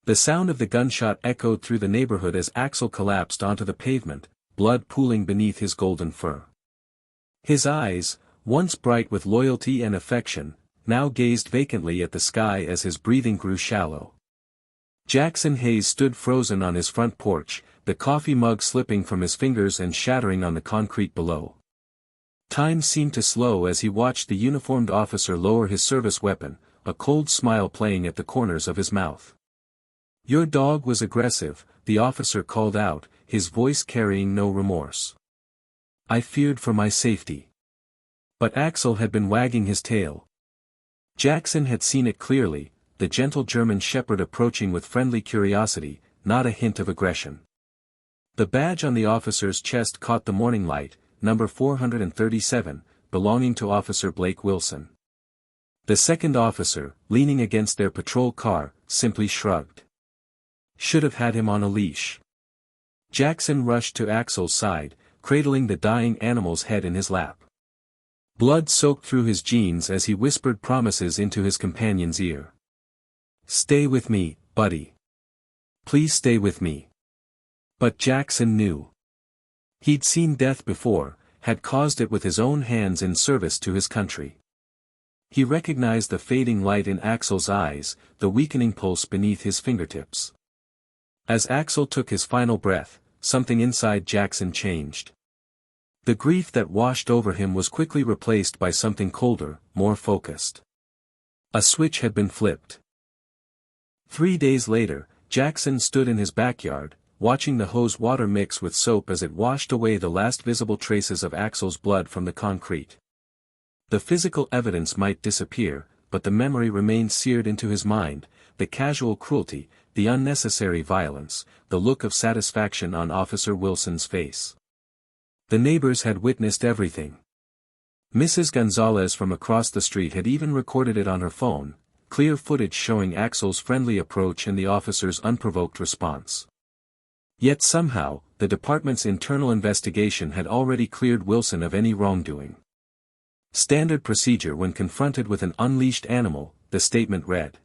The sound of the gunshot echoed through the neighborhood as Axel collapsed onto the pavement, blood pooling beneath his golden fur. His eyes, once bright with loyalty and affection, now gazed vacantly at the sky as his breathing grew shallow. Jackson Hayes stood frozen on his front porch, the coffee mug slipping from his fingers and shattering on the concrete below. Time seemed to slow as he watched the uniformed officer lower his service weapon, a cold smile playing at the corners of his mouth. "Your dog was aggressive," the officer called out, his voice carrying no remorse. "I feared for my safety." But Axel had been wagging his tail. Jackson had seen it clearly, the gentle German shepherd approaching with friendly curiosity, not a hint of aggression. The badge on the officer's chest caught the morning light, number 437, belonging to Officer Blake Wilson. The second officer, leaning against their patrol car, simply shrugged. "Should have had him on a leash." Jackson rushed to Axel's side, cradling the dying animal's head in his lap. Blood soaked through his jeans as he whispered promises into his companion's ear. "Stay with me, buddy. Please stay with me." But Jackson knew. He'd seen death before, had caused it with his own hands in service to his country. He recognized the fading light in Axel's eyes, the weakening pulse beneath his fingertips. As Axel took his final breath, something inside Jackson changed. The grief that washed over him was quickly replaced by something colder, more focused. A switch had been flipped. 3 days later, Jackson stood in his backyard, watching the hose water mix with soap as it washed away the last visible traces of Axel's blood from the concrete. The physical evidence might disappear, but the memory remained seared into his mind, the casual cruelty, the unnecessary violence, the look of satisfaction on Officer Wilson's face. The neighbors had witnessed everything. Mrs. Gonzalez from across the street had even recorded it on her phone, clear footage showing Axel's friendly approach and the officer's unprovoked response. Yet somehow, the department's internal investigation had already cleared Wilson of any wrongdoing. Standard procedure when confronted with an unleashed animal, the statement read.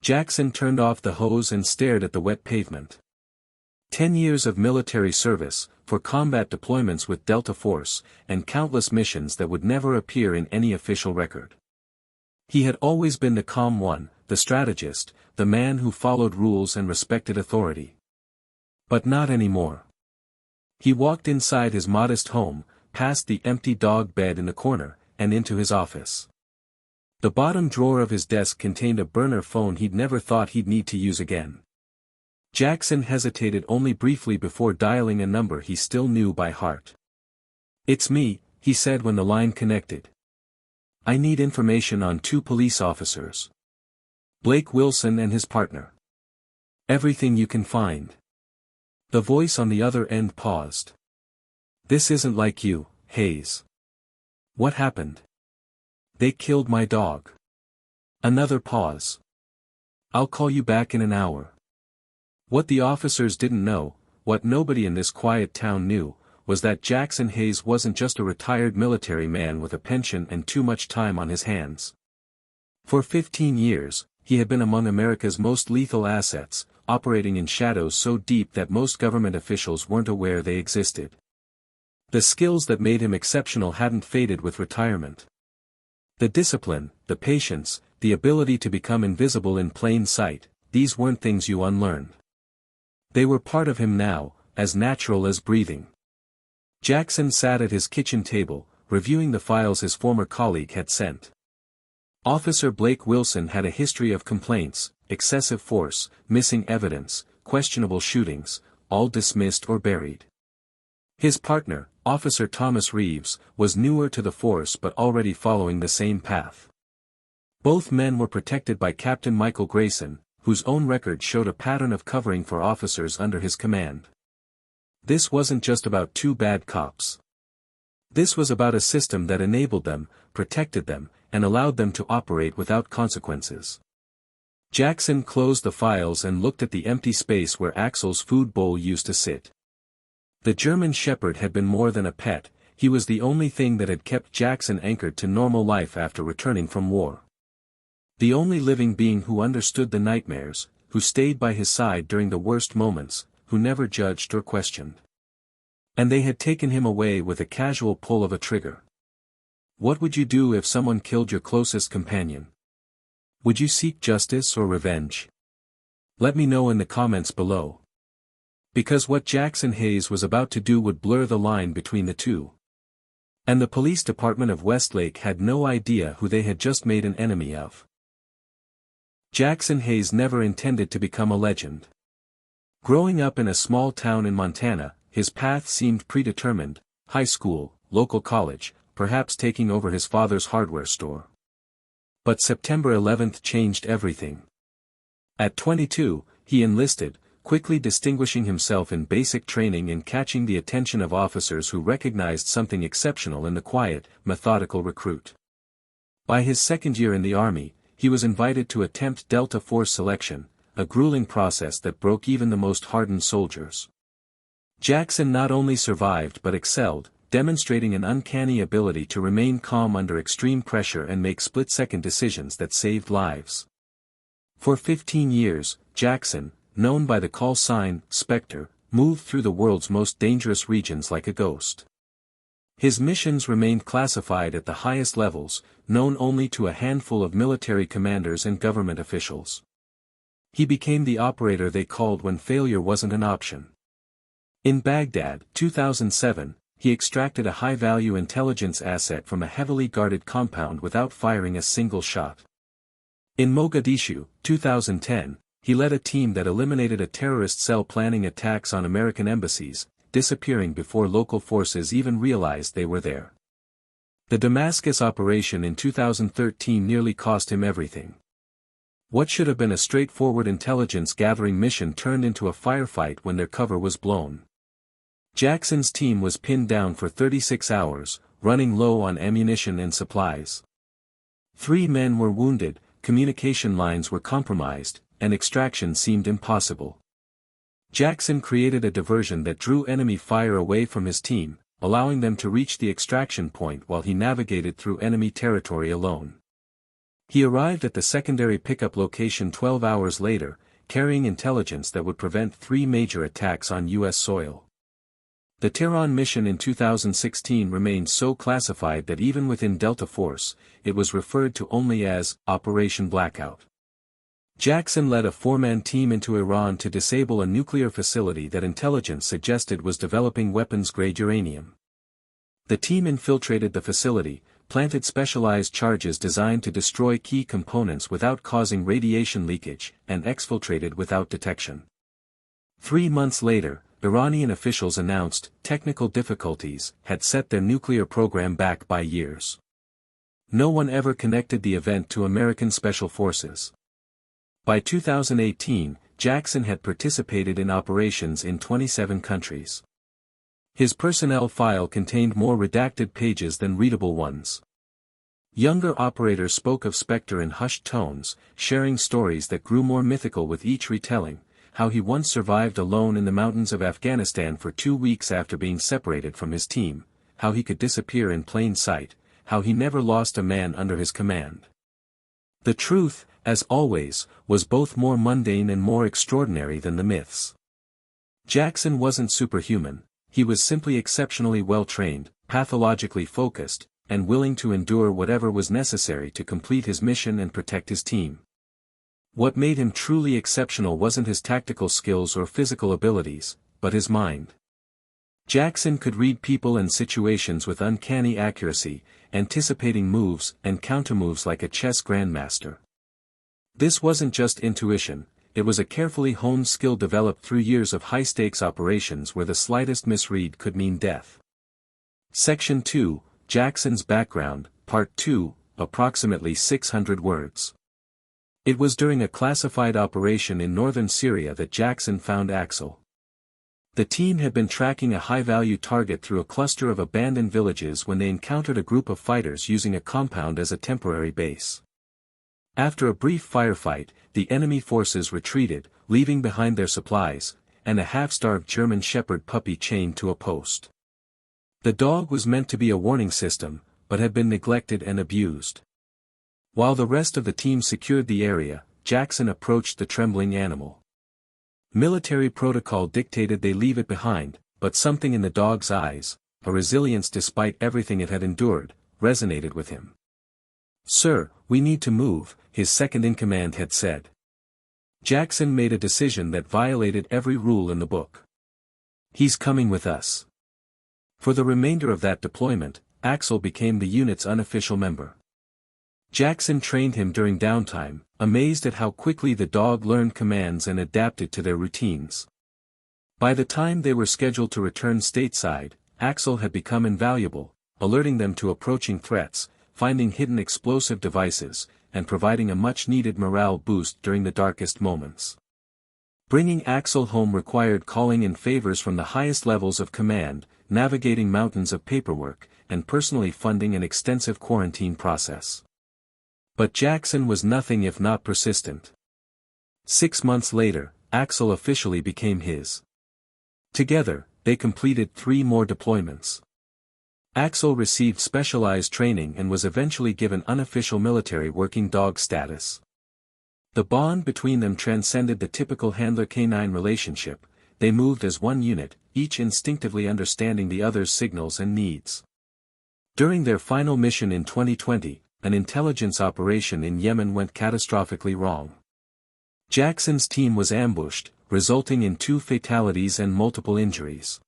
Jackson turned off the hose and stared at the wet pavement. 10 years of military service, for combat deployments with Delta Force, and countless missions that would never appear in any official record. He had always been the calm one, the strategist, the man who followed rules and respected authority. But not anymore. He walked inside his modest home, past the empty dog bed in the corner, and into his office. The bottom drawer of his desk contained a burner phone he'd never thought he'd need to use again. Jackson hesitated only briefly before dialing a number he still knew by heart. "It's me," he said when the line connected. "I need information on 2 police officers. Blake Wilson and his partner. Everything you can find." The voice on the other end paused. "This isn't like you, Hayes. What happened?" "They killed my dog." Another pause. "I'll call you back in an hour." What the officers didn't know, what nobody in this quiet town knew, was that Jackson Hayes wasn't just a retired military man with a pension and too much time on his hands. For 15 years, he had been among America's most lethal assets, operating in shadows so deep that most government officials weren't aware they existed. The skills that made him exceptional hadn't faded with retirement. The discipline, the patience, the ability to become invisible in plain sight, these weren't things you unlearned. They were part of him now, as natural as breathing. Jackson sat at his kitchen table, reviewing the files his former colleague had sent. Officer Blake Wilson had a history of complaints, excessive force, missing evidence, questionable shootings, all dismissed or buried. His partner, Officer Thomas Reeves, was newer to the force but already following the same path. Both men were protected by Captain Michael Grayson, whose own record showed a pattern of covering for officers under his command. This wasn't just about 2 bad cops. This was about a system that enabled them, protected them, and allowed them to operate without consequences. Jackson closed the files and looked at the empty space where Axel's food bowl used to sit. The German shepherd had been more than a pet, he was the only thing that had kept Jackson anchored to normal life after returning from war. The only living being who understood the nightmares, who stayed by his side during the worst moments, who never judged or questioned. And they had taken him away with a casual pull of a trigger. What would you do if someone killed your closest companion? Would you seek justice or revenge? Let me know in the comments below. Because what Jackson Hayes was about to do would blur the line between the two. And the police department of Westlake had no idea who they had just made an enemy of. Jackson Hayes never intended to become a legend. Growing up in a small town in Montana, his path seemed predetermined: high school, local college, perhaps taking over his father's hardware store. But September 11th changed everything. At 22, he enlisted, quickly distinguishing himself in basic training and catching the attention of officers who recognized something exceptional in the quiet, methodical recruit. By his second year in the Army, he was invited to attempt Delta Force selection, a grueling process that broke even the most hardened soldiers. Jackson not only survived but excelled, demonstrating an uncanny ability to remain calm under extreme pressure and make split-second decisions that saved lives. For 15 years, Jackson, known by the call sign Spectre, moved through the world's most dangerous regions like a ghost. His missions remained classified at the highest levels, known only to a handful of military commanders and government officials. He became the operator they called when failure wasn't an option. In Baghdad, 2007, he extracted a high-value intelligence asset from a heavily guarded compound without firing a single shot. In Mogadishu, 2010, he led a team that eliminated a terrorist cell planning attacks on American embassies, disappearing before local forces even realized they were there. The Damascus operation in 2013 nearly cost him everything. What should have been a straightforward intelligence-gathering mission turned into a firefight when their cover was blown. Jackson's team was pinned down for 36 hours, running low on ammunition and supplies. 3 men were wounded, communication lines were compromised, and extraction seemed impossible. Jackson created a diversion that drew enemy fire away from his team, allowing them to reach the extraction point while he navigated through enemy territory alone. He arrived at the secondary pickup location 12 hours later, carrying intelligence that would prevent 3 major attacks on U.S. soil. The Tehran mission in 2016 remained so classified that even within Delta Force, it was referred to only as Operation Blackout. Jackson led a 4-man team into Iran to disable a nuclear facility that intelligence suggested was developing weapons-grade uranium. The team infiltrated the facility, planted specialized charges designed to destroy key components without causing radiation leakage, and exfiltrated without detection. 3 months later, Iranian officials announced technical difficulties had set their nuclear program back by years. No one ever connected the event to American Special Forces. By 2018, Jackson had participated in operations in 27 countries. His personnel file contained more redacted pages than readable ones. Younger operators spoke of Spectre in hushed tones, sharing stories that grew more mythical with each retelling: how he once survived alone in the mountains of Afghanistan for 2 weeks after being separated from his team, how he could disappear in plain sight, how he never lost a man under his command. The truth, as always, was both more mundane and more extraordinary than the myths. Jackson wasn't superhuman, he was simply exceptionally well-trained, pathologically focused, and willing to endure whatever was necessary to complete his mission and protect his team. What made him truly exceptional wasn't his tactical skills or physical abilities, but his mind. Jackson could read people and situations with uncanny accuracy, anticipating moves and countermoves like a chess grandmaster. This wasn't just intuition, it was a carefully honed skill developed through years of high-stakes operations where the slightest misread could mean death. Section 2, Jackson's Background, Part 2, approximately 600 words. It was during a classified operation in northern Syria that Jackson found Axel. The team had been tracking a high-value target through a cluster of abandoned villages when they encountered a group of fighters using a compound as a temporary base. After a brief firefight, the enemy forces retreated, leaving behind their supplies, and a half-starved German Shepherd puppy chained to a post. The dog was meant to be a warning system, but had been neglected and abused. While the rest of the team secured the area, Jackson approached the trembling animal. Military protocol dictated they leave it behind, but something in the dog's eyes, a resilience despite everything it had endured, resonated with him. "Sir, we need to move," his second-in-command had said. Jackson made a decision that violated every rule in the book. "He's coming with us." For the remainder of that deployment, Axel became the unit's unofficial member. Jackson trained him during downtime, amazed at how quickly the dog learned commands and adapted to their routines. By the time they were scheduled to return stateside, Axel had become invaluable, alerting them to approaching threats, finding hidden explosive devices, and providing a much-needed morale boost during the darkest moments. Bringing Axel home required calling in favors from the highest levels of command, navigating mountains of paperwork, and personally funding an extensive quarantine process. But Jackson was nothing if not persistent. 6 months later, Axel officially became his. Together, they completed 3 more deployments. Axel received specialized training and was eventually given unofficial military working dog status. The bond between them transcended the typical handler-canine relationship. They moved as one unit, each instinctively understanding the other's signals and needs. During their final mission in 2020, an intelligence operation in Yemen went catastrophically wrong. Jackson's team was ambushed, resulting in 2 fatalities and multiple injuries.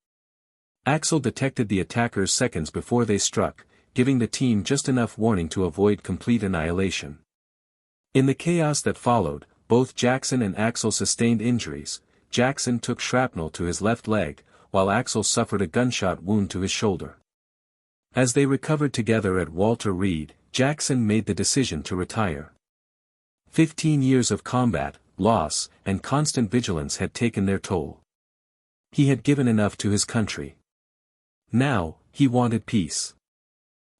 Axel detected the attackers seconds before they struck, giving the team just enough warning to avoid complete annihilation. In the chaos that followed, both Jackson and Axel sustained injuries. Jackson took shrapnel to his left leg, while Axel suffered a gunshot wound to his shoulder. As they recovered together at Walter Reed, Jackson made the decision to retire. 15 years of combat, loss, and constant vigilance had taken their toll. He had given enough to his country. Now, he wanted peace.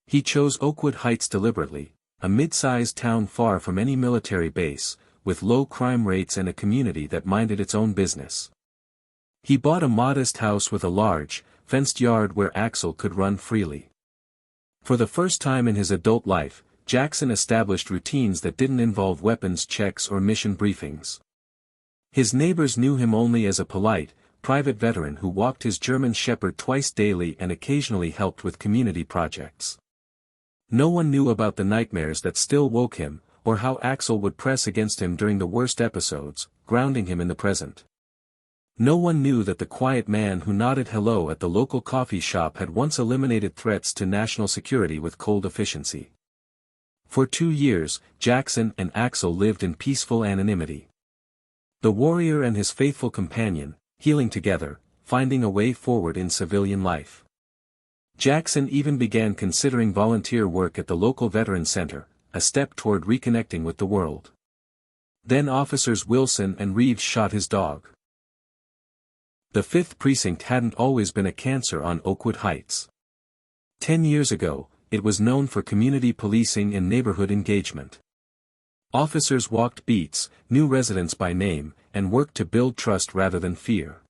He chose Oakwood Heights deliberately, a mid-sized town far from any military base, with low crime rates and a community that minded its own business. He bought a modest house with a large, fenced yard where Axel could run freely. For the first time in his adult life, Jackson established routines that didn't involve weapons checks or mission briefings. His neighbors knew him only as a polite, private veteran who walked his German Shepherd twice daily and occasionally helped with community projects. No one knew about the nightmares that still woke him, or how Axel would press against him during the worst episodes, grounding him in the present. No one knew that the quiet man who nodded hello at the local coffee shop had once eliminated threats to national security with cold efficiency. For 2 years, Jackson and Axel lived in peaceful anonymity. The warrior and his faithful companion, healing together, finding a way forward in civilian life. Jackson even began considering volunteer work at the local veteran center, a step toward reconnecting with the world. Then officers Wilson and Reeves shot his dog. The 5th Precinct hadn't always been a cancer on Oakwood Heights. 10 years ago, it was known for community policing and neighborhood engagement. Officers walked beats, knew residents by name, and worked to build trust rather than fear.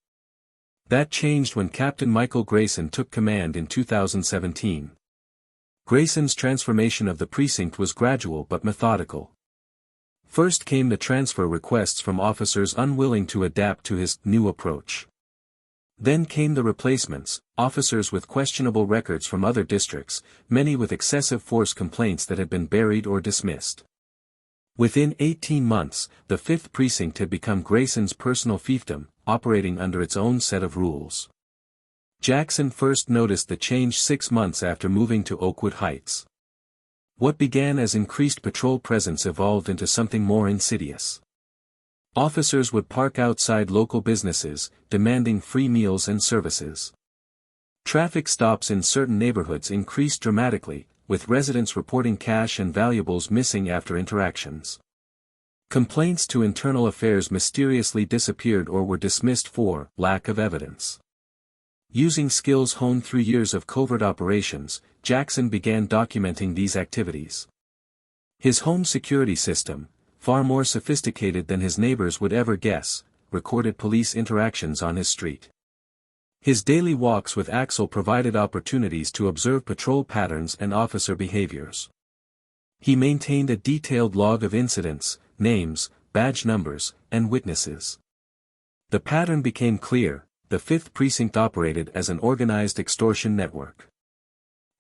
That changed when Captain Michael Grayson took command in 2017. Grayson's transformation of the precinct was gradual but methodical. First came the transfer requests from officers unwilling to adapt to his new approach. Then came the replacements, officers with questionable records from other districts, many with excessive force complaints that had been buried or dismissed. Within 18 months, the 5th Precinct had become Grayson's personal fiefdom, operating under its own set of rules. Jackson first noticed the change 6 months after moving to Oakwood Heights. What began as increased patrol presence evolved into something more insidious. Officers would park outside local businesses, demanding free meals and services. Traffic stops in certain neighborhoods increased dramatically, with residents reporting cash and valuables missing after interactions. Complaints to internal affairs mysteriously disappeared or were dismissed for lack of evidence. Using skills honed through years of covert operations, Jackson began documenting these activities. His home security system, far more sophisticated than his neighbors would ever guess, recorded police interactions on his street. His daily walks with Axel provided opportunities to observe patrol patterns and officer behaviors. He maintained a detailed log of incidents, names, badge numbers, and witnesses. The pattern became clear: the 5th Precinct operated as an organized extortion network.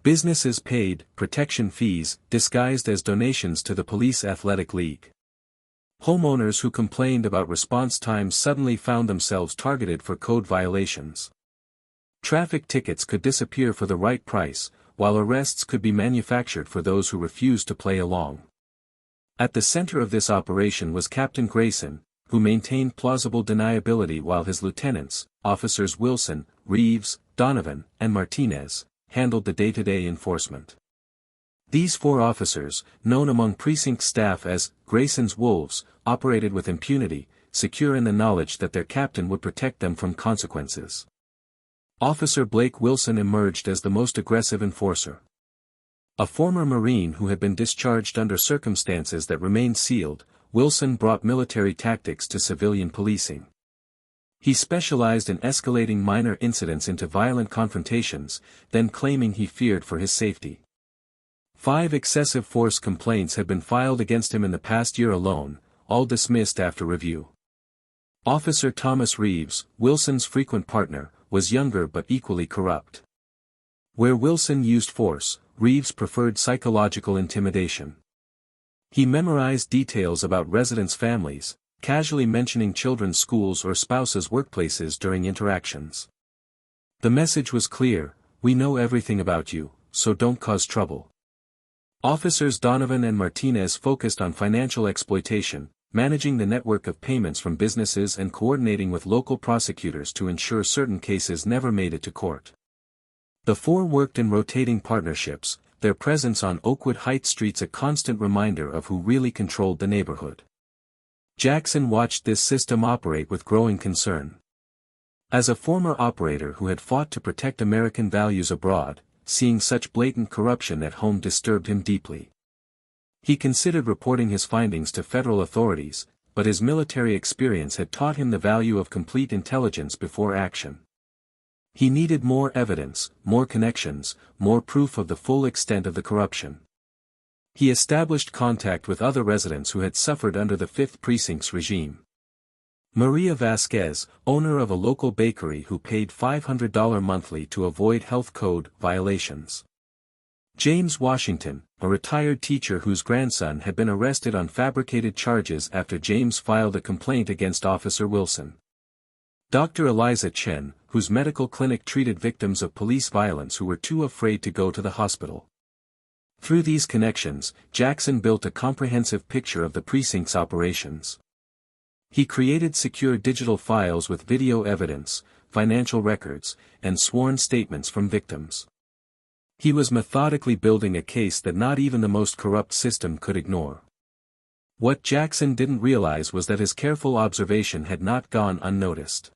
Businesses paid protection fees disguised as donations to the Police Athletic League. Homeowners who complained about response times suddenly found themselves targeted for code violations. Traffic tickets could disappear for the right price, while arrests could be manufactured for those who refused to play along. At the center of this operation was Captain Grayson, who maintained plausible deniability while his lieutenants, Officers Wilson, Reeves, Donovan, and Martinez, handled the day-to-day enforcement. These 4 officers, known among precinct staff as Grayson's Wolves, operated with impunity, secure in the knowledge that their captain would protect them from consequences. Officer Blake Wilson emerged as the most aggressive enforcer. A former Marine who had been discharged under circumstances that remained sealed, Wilson brought military tactics to civilian policing. He specialized in escalating minor incidents into violent confrontations, then claiming he feared for his safety. 5 excessive force complaints had been filed against him in the past year alone, all dismissed after review. Officer Thomas Reeves, Wilson's frequent partner, was younger but equally corrupt. Where Wilson used force, Reeves preferred psychological intimidation. He memorized details about residents' families, casually mentioning children's schools or spouses' workplaces during interactions. The message was clear: we know everything about you, so don't cause trouble. Officers Donovan and Martinez focused on financial exploitation, managing the network of payments from businesses and coordinating with local prosecutors to ensure certain cases never made it to court. The 4 worked in rotating partnerships, their presence on Oakwood Heights streets a constant reminder of who really controlled the neighborhood. Jackson watched this system operate with growing concern. As a former operator who had fought to protect American values abroad, seeing such blatant corruption at home disturbed him deeply. He considered reporting his findings to federal authorities, but his military experience had taught him the value of complete intelligence before action. He needed more evidence, more connections, more proof of the full extent of the corruption. He established contact with other residents who had suffered under the 5th Precinct's regime. Maria Vasquez, owner of a local bakery who paid $500 monthly to avoid health code violations. James Washington, a retired teacher whose grandson had been arrested on fabricated charges after James filed a complaint against Officer Wilson. Dr. Eliza Chen, whose medical clinic treated victims of police violence who were too afraid to go to the hospital. Through these connections, Jackson built a comprehensive picture of the precinct's operations. He created secure digital files with video evidence, financial records, and sworn statements from victims. He was methodically building a case that not even the most corrupt system could ignore. What Jackson didn't realize was that his careful observation had not gone unnoticed.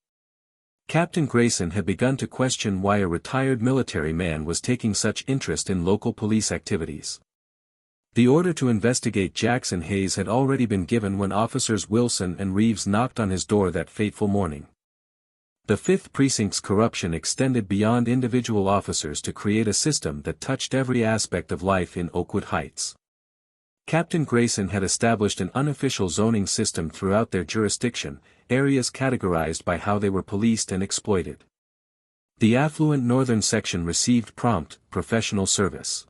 Captain Grayson had begun to question why a retired military man was taking such interest in local police activities. The order to investigate Jackson Hayes had already been given when Officers Wilson and Reeves knocked on his door that fateful morning. The 5th Precinct's corruption extended beyond individual officers to create a system that touched every aspect of life in Oakwood Heights. Captain Grayson had established an unofficial zoning system throughout their jurisdiction, areas categorized by how they were policed and exploited. The affluent northern section received prompt, professional service.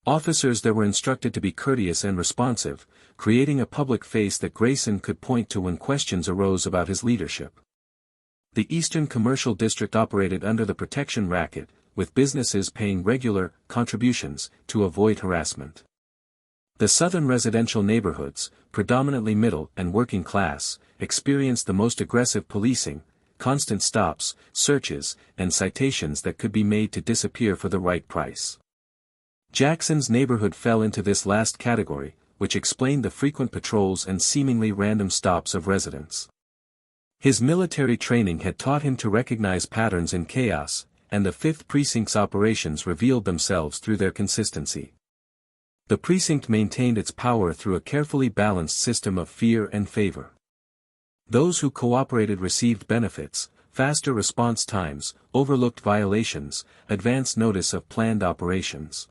Officers there were instructed to be courteous and responsive, creating a public face that Grayson could point to when questions arose about his leadership. The Eastern Commercial District operated under the protection racket, with businesses paying regular contributions to avoid harassment. The southern residential neighborhoods, predominantly middle and working class, experienced the most aggressive policing, constant stops, searches, and citations that could be made to disappear for the right price. Jackson's neighborhood fell into this last category, which explained the frequent patrols and seemingly random stops of residents. His military training had taught him to recognize patterns in chaos, and the 5th Precinct's operations revealed themselves through their consistency. The precinct maintained its power through a carefully balanced system of fear and favor. Those who cooperated received benefits, faster response times, overlooked violations, advance notice of planned operations.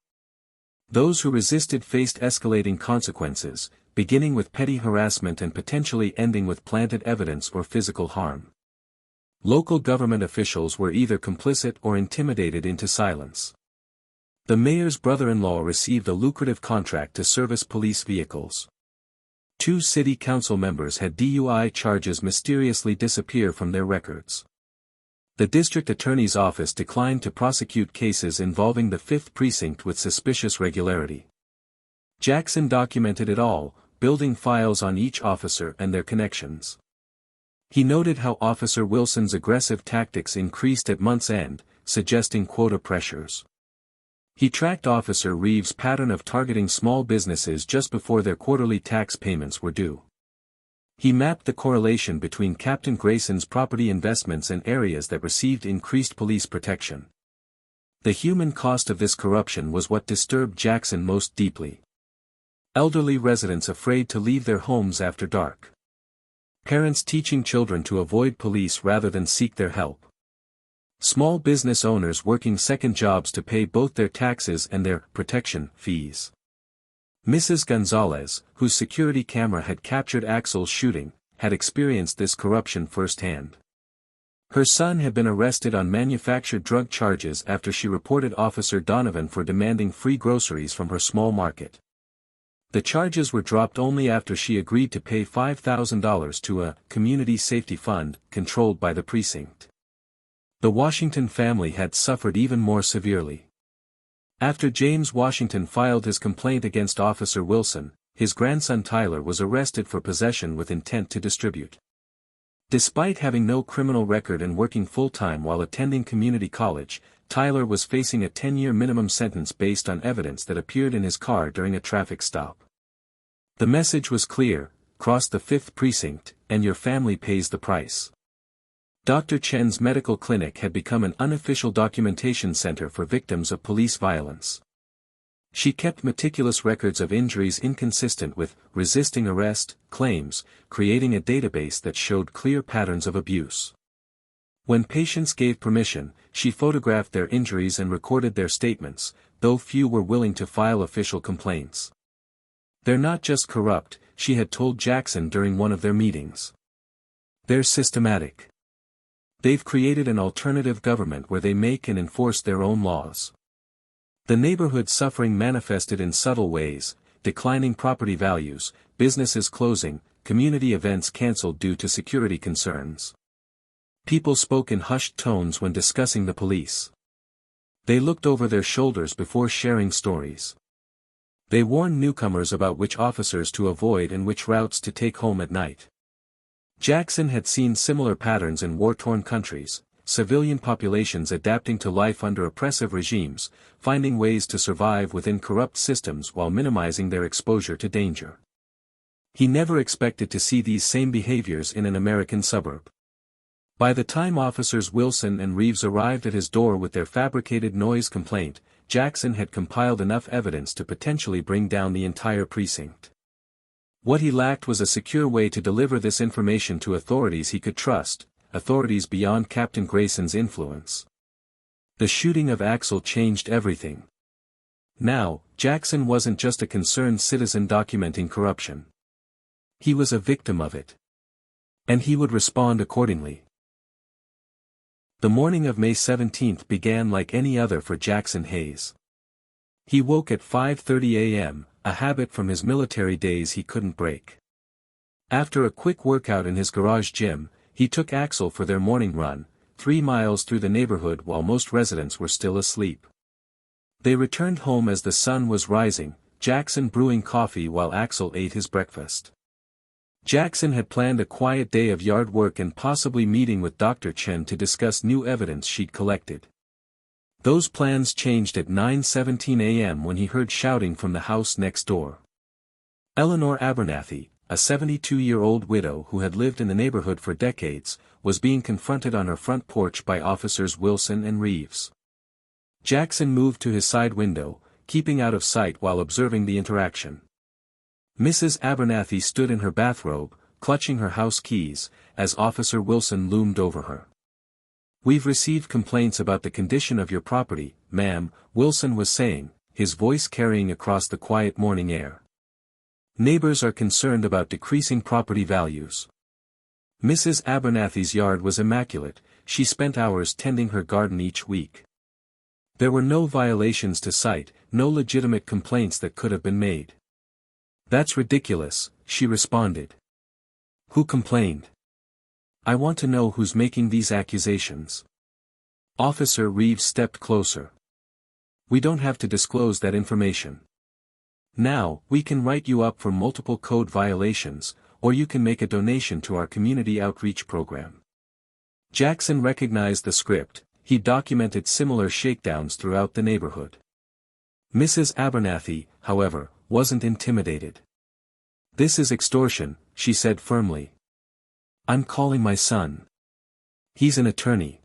Those who resisted faced escalating consequences, beginning with petty harassment and potentially ending with planted evidence or physical harm. Local government officials were either complicit or intimidated into silence. The mayor's brother-in-law received a lucrative contract to service police vehicles. 2 city council members had DUI charges mysteriously disappear from their records. The district attorney's office declined to prosecute cases involving the 5th precinct with suspicious regularity. Jackson documented it all, building files on each officer and their connections. He noted how Officer Wilson's aggressive tactics increased at month's end, suggesting quota pressures. He tracked Officer Reeves' pattern of targeting small businesses just before their quarterly tax payments were due. He mapped the correlation between Captain Grayson's property investments and areas that received increased police protection. The human cost of this corruption was what disturbed Jackson most deeply. Elderly residents afraid to leave their homes after dark. Parents teaching children to avoid police rather than seek their help. Small business owners working second jobs to pay both their taxes and their protection fees. Mrs. Gonzalez, whose security camera had captured Axel's shooting, had experienced this corruption firsthand. Her son had been arrested on manufactured drug charges after she reported Officer Donovan for demanding free groceries from her small market. The charges were dropped only after she agreed to pay $5,000 to a community safety fund controlled by the precinct. The Washington family had suffered even more severely. After James Washington filed his complaint against Officer Wilson, his grandson Tyler was arrested for possession with intent to distribute. Despite having no criminal record and working full-time while attending community college, Tyler was facing a 10-year minimum sentence based on evidence that appeared in his car during a traffic stop. The message was clear: cross the 5th precinct, and your family pays the price. Dr. Chen's medical clinic had become an unofficial documentation center for victims of police violence. She kept meticulous records of injuries inconsistent with resisting arrest claims, creating a database that showed clear patterns of abuse. When patients gave permission, she photographed their injuries and recorded their statements, though few were willing to file official complaints. "They're not just corrupt," she had told Jackson during one of their meetings. "They're systematic. They've created an alternative government where they make and enforce their own laws." The neighborhood suffering manifested in subtle ways: declining property values, businesses closing, community events canceled due to security concerns. People spoke in hushed tones when discussing the police. They looked over their shoulders before sharing stories. They warned newcomers about which officers to avoid and which routes to take home at night. Jackson had seen similar patterns in war-torn countries: civilian populations adapting to life under oppressive regimes, finding ways to survive within corrupt systems while minimizing their exposure to danger. He never expected to see these same behaviors in an American suburb. By the time Officers Wilson and Reeves arrived at his door with their fabricated noise complaint, Jackson had compiled enough evidence to potentially bring down the entire precinct. What he lacked was a secure way to deliver this information to authorities he could trust, authorities beyond Captain Grayson's influence. The shooting of Axel changed everything. Now, Jackson wasn't just a concerned citizen documenting corruption. He was a victim of it. And he would respond accordingly. The morning of May 17 began like any other for Jackson Hayes. He woke at 5:30 a.m., a habit from his military days he couldn't break. After a quick workout in his garage gym, he took Axel for their morning run, 3 miles through the neighborhood while most residents were still asleep. They returned home as the sun was rising, Jackson brewing coffee while Axel ate his breakfast. Jackson had planned a quiet day of yard work and possibly meeting with Dr. Chen to discuss new evidence she'd collected. Those plans changed at 9:17 a.m. when he heard shouting from the house next door. Eleanor Abernathy, a 72-year-old widow who had lived in the neighborhood for decades, was being confronted on her front porch by Officers Wilson and Reeves. Jackson moved to his side window, keeping out of sight while observing the interaction. Mrs. Abernathy stood in her bathrobe, clutching her house keys, as Officer Wilson loomed over her. "We've received complaints about the condition of your property, ma'am," Wilson was saying, his voice carrying across the quiet morning air. Neighbors are concerned about decreasing property values. Mrs. Abernathy's yard was immaculate, she spent hours tending her garden each week. There were no violations to cite, no legitimate complaints that could have been made. "That's ridiculous," she responded. "Who complained? I want to know who's making these accusations." Officer Reeves stepped closer. "We don't have to disclose that information. Now, we can write you up for multiple code violations, or you can make a donation to our community outreach program." Jackson recognized the script. He documented similar shakedowns throughout the neighborhood. Mrs. Abernathy, however, wasn't intimidated. "This is extortion," she said firmly. "I'm calling my son. He's an attorney."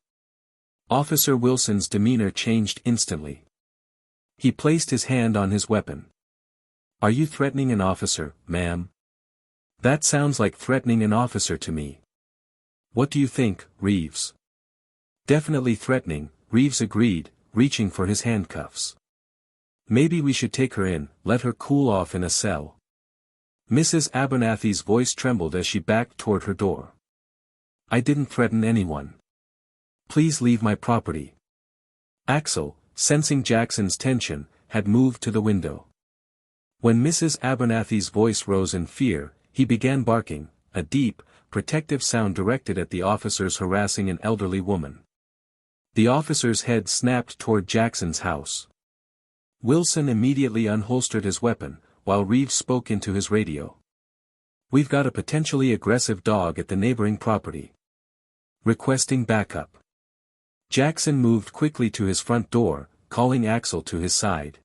Officer Wilson's demeanor changed instantly. He placed his hand on his weapon. "Are you threatening an officer, ma'am?" "That sounds like threatening an officer to me." "What do you think, Reeves?" "Definitely threatening," Reeves agreed, reaching for his handcuffs. "Maybe we should take her in, let her cool off in a cell." Mrs. Abernathy's voice trembled as she backed toward her door. "I didn't threaten anyone. Please leave my property." Axel, sensing Jackson's tension, had moved to the window. When Mrs. Abernathy's voice rose in fear, he began barking, a deep, protective sound directed at the officers harassing an elderly woman. The officer's head snapped toward Jackson's house. Wilson immediately unholstered his weapon, while Reeves spoke into his radio. "We've got a potentially aggressive dog at the neighboring property. Requesting backup." Jackson moved quickly to his front door, calling Axel to his side.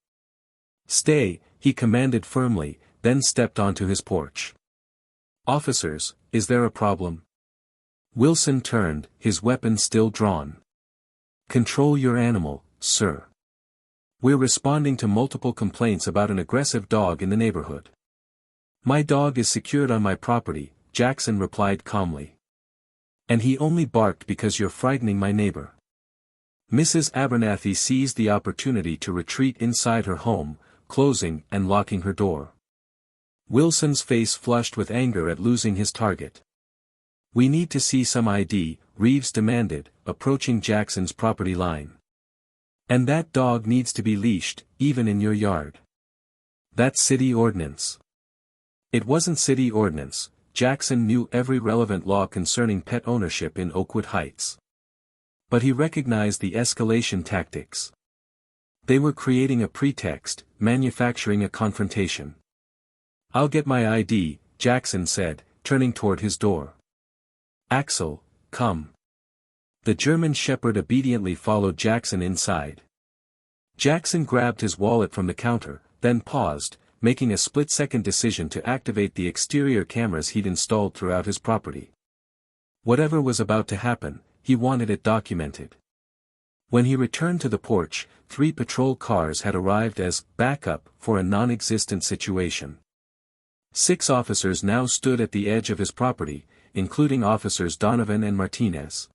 "Stay," he commanded firmly, then stepped onto his porch. "Officers, is there a problem?" Wilson turned, his weapon still drawn. "Control your animal, sir. We're responding to multiple complaints about an aggressive dog in the neighborhood." "My dog is secured on my property," Jackson replied calmly. "And he only barked because you're frightening my neighbor." Mrs. Abernathy seized the opportunity to retreat inside her home, closing and locking her door. Wilson's face flushed with anger at losing his target. "We need to see some ID," Reeves demanded, approaching Jackson's property line. "And that dog needs to be leashed, even in your yard." "That's city ordinance." It wasn't city ordinance. Jackson knew every relevant law concerning pet ownership in Oakwood Heights. But he recognized the escalation tactics. They were creating a pretext, manufacturing a confrontation. "I'll get my ID," Jackson said, turning toward his door. "Axel, come." The German Shepherd obediently followed Jackson inside. Jackson grabbed his wallet from the counter, then paused, making a split-second decision to activate the exterior cameras he'd installed throughout his property. Whatever was about to happen, he wanted it documented. When he returned to the porch, 3 patrol cars had arrived as backup for a non-existent situation. 6 officers now stood at the edge of his property, including officers Donovan and Martinez.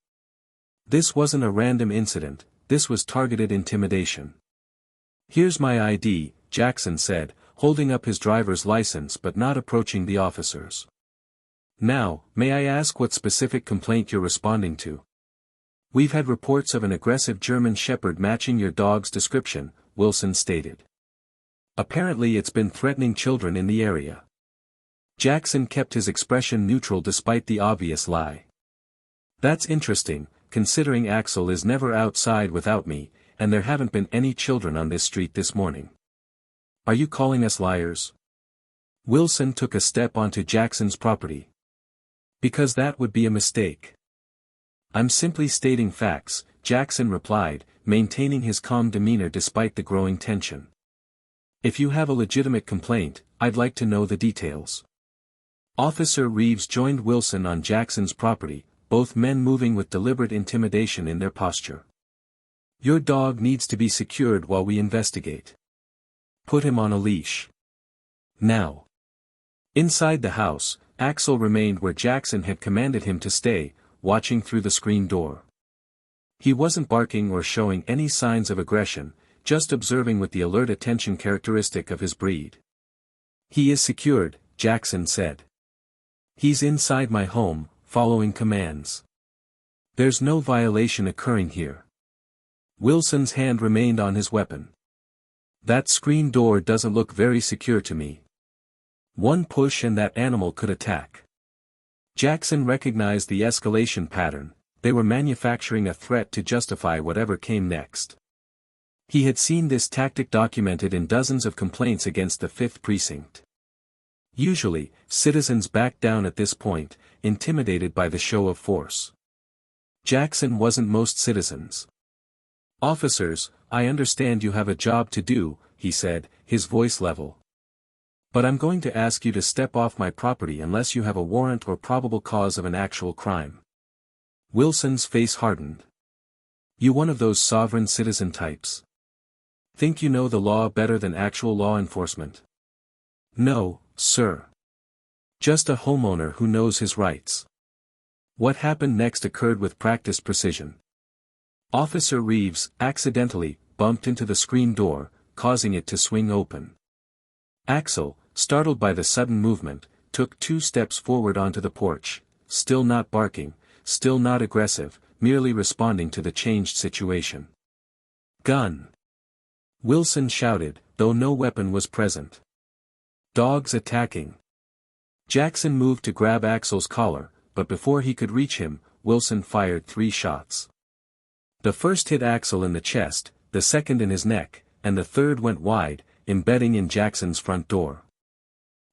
This wasn't a random incident, this was targeted intimidation. "Here's my ID," Jackson said, holding up his driver's license but not approaching the officers. "Now, may I ask what specific complaint you're responding to?" "We've had reports of an aggressive German Shepherd matching your dog's description," Wilson stated. "Apparently it's been threatening children in the area." Jackson kept his expression neutral despite the obvious lie. "That's interesting, considering Axel is never outside without me, and there haven't been any children on this street this morning. Are you calling us liars?" Wilson took a step onto Jackson's property. "Because that would be a mistake." "I'm simply stating facts," Jackson replied, maintaining his calm demeanor despite the growing tension. "If you have a legitimate complaint, I'd like to know the details." Officer Reeves joined Wilson on Jackson's property, both men moving with deliberate intimidation in their posture. "Your dog needs to be secured while we investigate. Put him on a leash. Now." Inside the house, Axel remained where Jackson had commanded him to stay, watching through the screen door. He wasn't barking or showing any signs of aggression, just observing with the alert attention characteristic of his breed. "He is secured," Jackson said. He's inside my home, following commands. There's no violation occurring here. Wilson's hand remained on his weapon. That screen door doesn't look very secure to me. One push and that animal could attack. Jackson recognized the escalation pattern. They were manufacturing a threat to justify whatever came next. He had seen this tactic documented in dozens of complaints against the 5th Precinct. Usually, citizens backed down at this point, intimidated by the show of force. Jackson wasn't most citizens. "Officers, I understand you have a job to do," he said, his voice level. "But I'm going to ask you to step off my property unless you have a warrant or probable cause of an actual crime." Wilson's face hardened. "You one of those sovereign citizen types? Think you know the law better than actual law enforcement?" "No, sir. Just a homeowner who knows his rights." What happened next occurred with practiced precision. Officer Reeves accidentally bumped into the screen door, causing it to swing open. Axel, startled by the sudden movement, took 2 steps forward onto the porch, still not barking, still not aggressive, merely responding to the changed situation. "Gun!" Wilson shouted, though no weapon was present. "Dogs attacking!" Jackson moved to grab Axel's collar, but before he could reach him, Wilson fired 3 shots. The first hit Axel in the chest, the second in his neck, and the third went wide, embedding in Jackson's front door.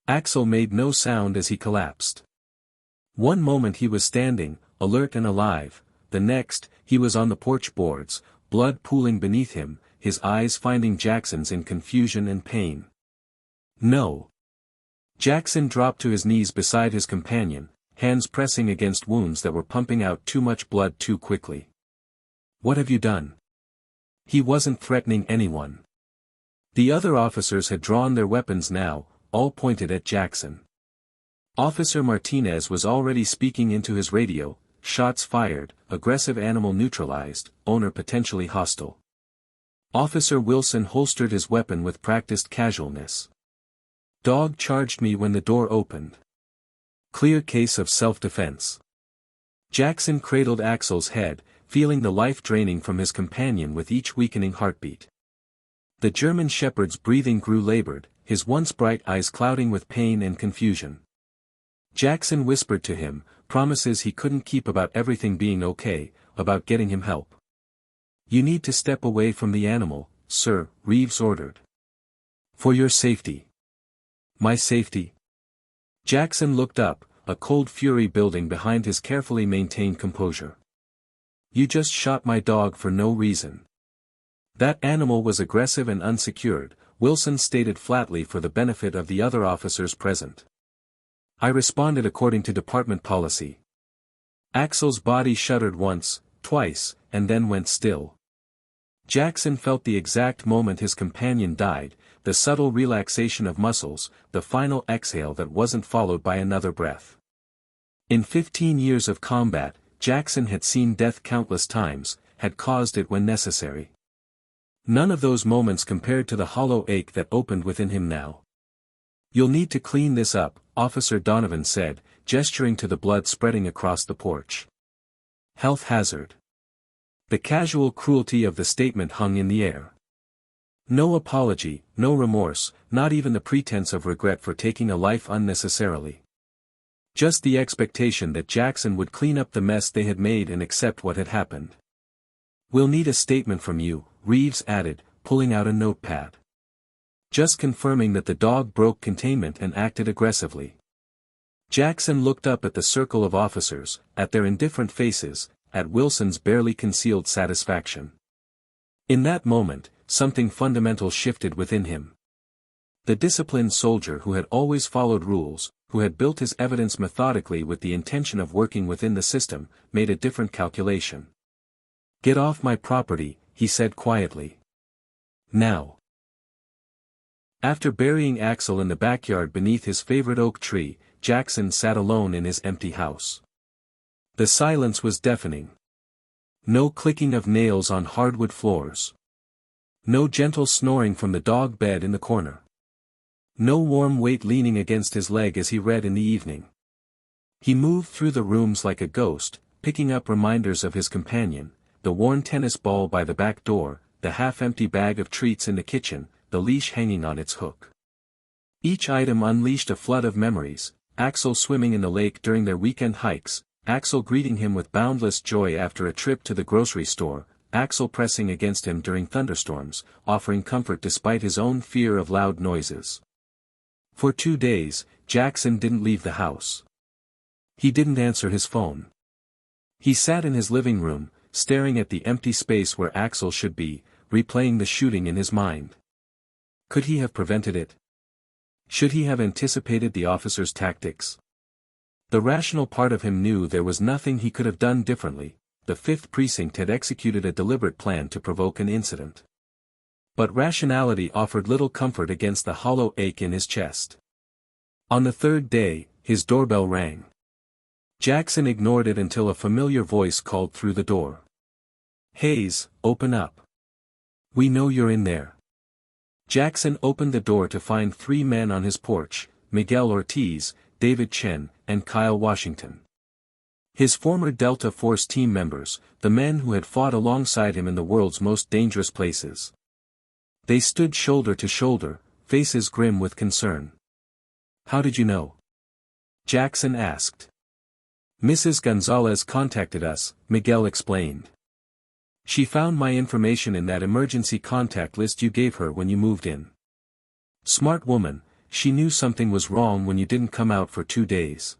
Axel made no sound as he collapsed. One moment he was standing, alert and alive, the next, he was on the porch boards, blood pooling beneath him, his eyes finding Jackson's in confusion and pain. "No." Jackson dropped to his knees beside his companion, hands pressing against wounds that were pumping out too much blood too quickly. "What have you done?" He wasn't threatening anyone. The other officers had drawn their weapons now, all pointed at Jackson. Officer Martinez was already speaking into his radio, "Shots fired, aggressive animal neutralized, owner potentially hostile." Officer Wilson holstered his weapon with practiced casualness. "Dog charged me when the door opened. Clear case of self-defense." Jackson cradled Axel's head, feeling the life draining from his companion with each weakening heartbeat. The German shepherd's breathing grew labored, his once bright eyes clouding with pain and confusion. Jackson whispered to him, promises he couldn't keep about everything being okay, about getting him help. "You need to step away from the animal, sir," Reeves ordered. "For your safety." "My safety?" Jackson looked up, a cold fury building behind his carefully maintained composure. "You just shot my dog for no reason." "That animal was aggressive and unsecured," Wilson stated flatly for the benefit of the other officers present. "I responded according to department policy." Axel's body shuddered once, twice, and then went still. Jackson felt the exact moment his companion died, the subtle relaxation of muscles, the final exhale that wasn't followed by another breath. In 15 years of combat, Jackson had seen death countless times, had caused it when necessary. None of those moments compared to the hollow ache that opened within him now. "You'll need to clean this up," Officer Donovan said, gesturing to the blood spreading across the porch. "Health hazard." The casual cruelty of the statement hung in the air. No apology, no remorse, not even the pretense of regret for taking a life unnecessarily. Just the expectation that Jackson would clean up the mess they had made and accept what had happened. "We'll need a statement from you," Reeves added, pulling out a notepad. "Just confirming that the dog broke containment and acted aggressively." Jackson looked up at the circle of officers, at their indifferent faces, at Wilson's barely concealed satisfaction. In that moment, something fundamental shifted within him. The disciplined soldier who had always followed rules, who had built his evidence methodically with the intention of working within the system, made a different calculation. "Get off my property," he said quietly. "Now." After burying Axel in the backyard beneath his favorite oak tree, Jackson sat alone in his empty house. The silence was deafening. No clicking of nails on hardwood floors. No gentle snoring from the dog bed in the corner. No warm weight leaning against his leg as he read in the evening. He moved through the rooms like a ghost, picking up reminders of his companion, the worn tennis ball by the back door, the half-empty bag of treats in the kitchen, the leash hanging on its hook. Each item unleashed a flood of memories: Axel swimming in the lake during their weekend hikes, Axel greeting him with boundless joy after a trip to the grocery store, Axel pressing against him during thunderstorms, offering comfort despite his own fear of loud noises. For 2 days, Jackson didn't leave the house. He didn't answer his phone. He sat in his living room, staring at the empty space where Axel should be, replaying the shooting in his mind. Could he have prevented it? Should he have anticipated the officer's tactics? The rational part of him knew there was nothing he could have done differently. The 5th Precinct had executed a deliberate plan to provoke an incident. But rationality offered little comfort against the hollow ache in his chest. On the 3rd day, his doorbell rang. Jackson ignored it until a familiar voice called through the door. "Hayes, open up. We know you're in there." Jackson opened the door to find 3 men on his porch: Miguel Ortiz, David Chen, and Kyle Washington. His former Delta Force team members, the men who had fought alongside him in the world's most dangerous places. They stood shoulder to shoulder, faces grim with concern. "How did you know?" Jackson asked. "Mrs. Gonzalez contacted us," Miguel explained. "She found my information in that emergency contact list you gave her when you moved in. Smart woman, she knew something was wrong when you didn't come out for 2 days."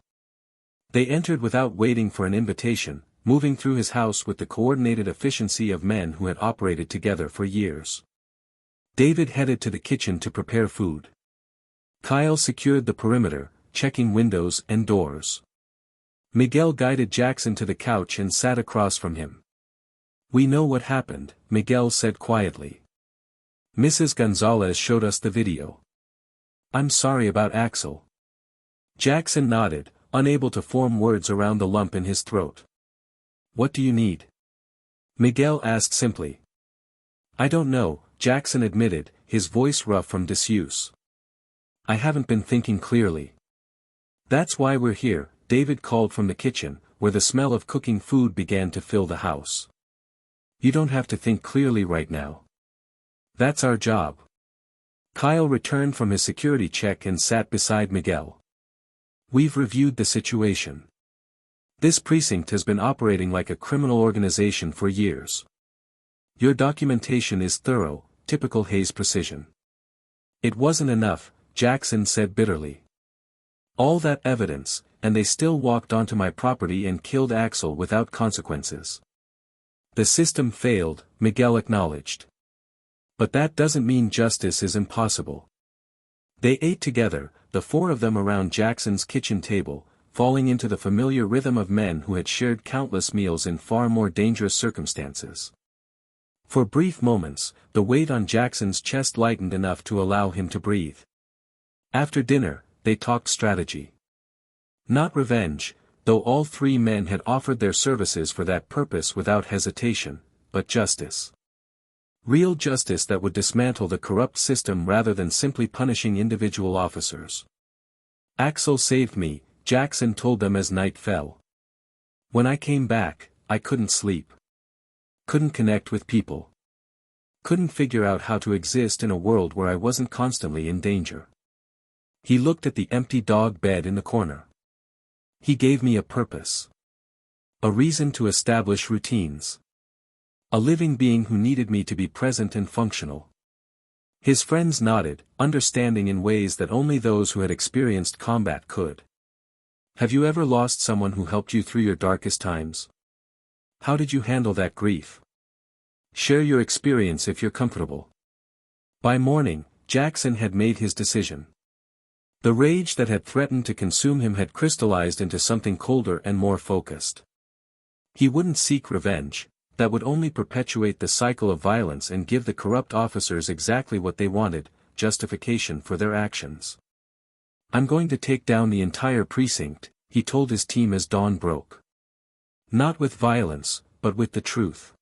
They entered without waiting for an invitation, moving through his house with the coordinated efficiency of men who had operated together for years. David headed to the kitchen to prepare food. Kyle secured the perimeter, checking windows and doors. Miguel guided Jackson to the couch and sat across from him. "We know what happened," Miguel said quietly. "Mrs. Gonzalez showed us the video." "I'm sorry about Axel." Jackson nodded, unable to form words around the lump in his throat. "What do you need?" Miguel asked simply. "I don't know," Jackson admitted, his voice rough from disuse. "I haven't been thinking clearly." "That's why we're here," David called from the kitchen, where the smell of cooking food began to fill the house. "You don't have to think clearly right now. That's our job." Kyle returned from his security check and sat beside Miguel. "We've reviewed the situation. This precinct has been operating like a criminal organization for years. Your documentation is thorough, typical Hayes precision." "It wasn't enough," Jackson said bitterly. "All that evidence, and they still walked onto my property and killed Axel without consequences." "The system failed," Miguel acknowledged. "But that doesn't mean justice is impossible." They ate together, the 4 of them around Jackson's kitchen table, falling into the familiar rhythm of men who had shared countless meals in far more dangerous circumstances. For brief moments, the weight on Jackson's chest lightened enough to allow him to breathe. After dinner, they talked strategy. Not revenge, though all 3 men had offered their services for that purpose without hesitation, but justice. Real justice that would dismantle the corrupt system rather than simply punishing individual officers. "Axel saved me," Jackson told them as night fell. "When I came back, I couldn't sleep. Couldn't connect with people. Couldn't figure out how to exist in a world where I wasn't constantly in danger." He looked at the empty dog bed in the corner. "He gave me a purpose. A reason to establish routines. A living being who needed me to be present and functional." His friends nodded, understanding in ways that only those who had experienced combat could. "Have you ever lost someone who helped you through your darkest times? How did you handle that grief? Share your experience if you're comfortable." By morning, Jackson had made his decision. The rage that had threatened to consume him had crystallized into something colder and more focused. He wouldn't seek revenge. That would only perpetuate the cycle of violence and give the corrupt officers exactly what they wanted: justification for their actions. "I'm going to take down the entire precinct," he told his team as dawn broke. "Not with violence, but with the truth.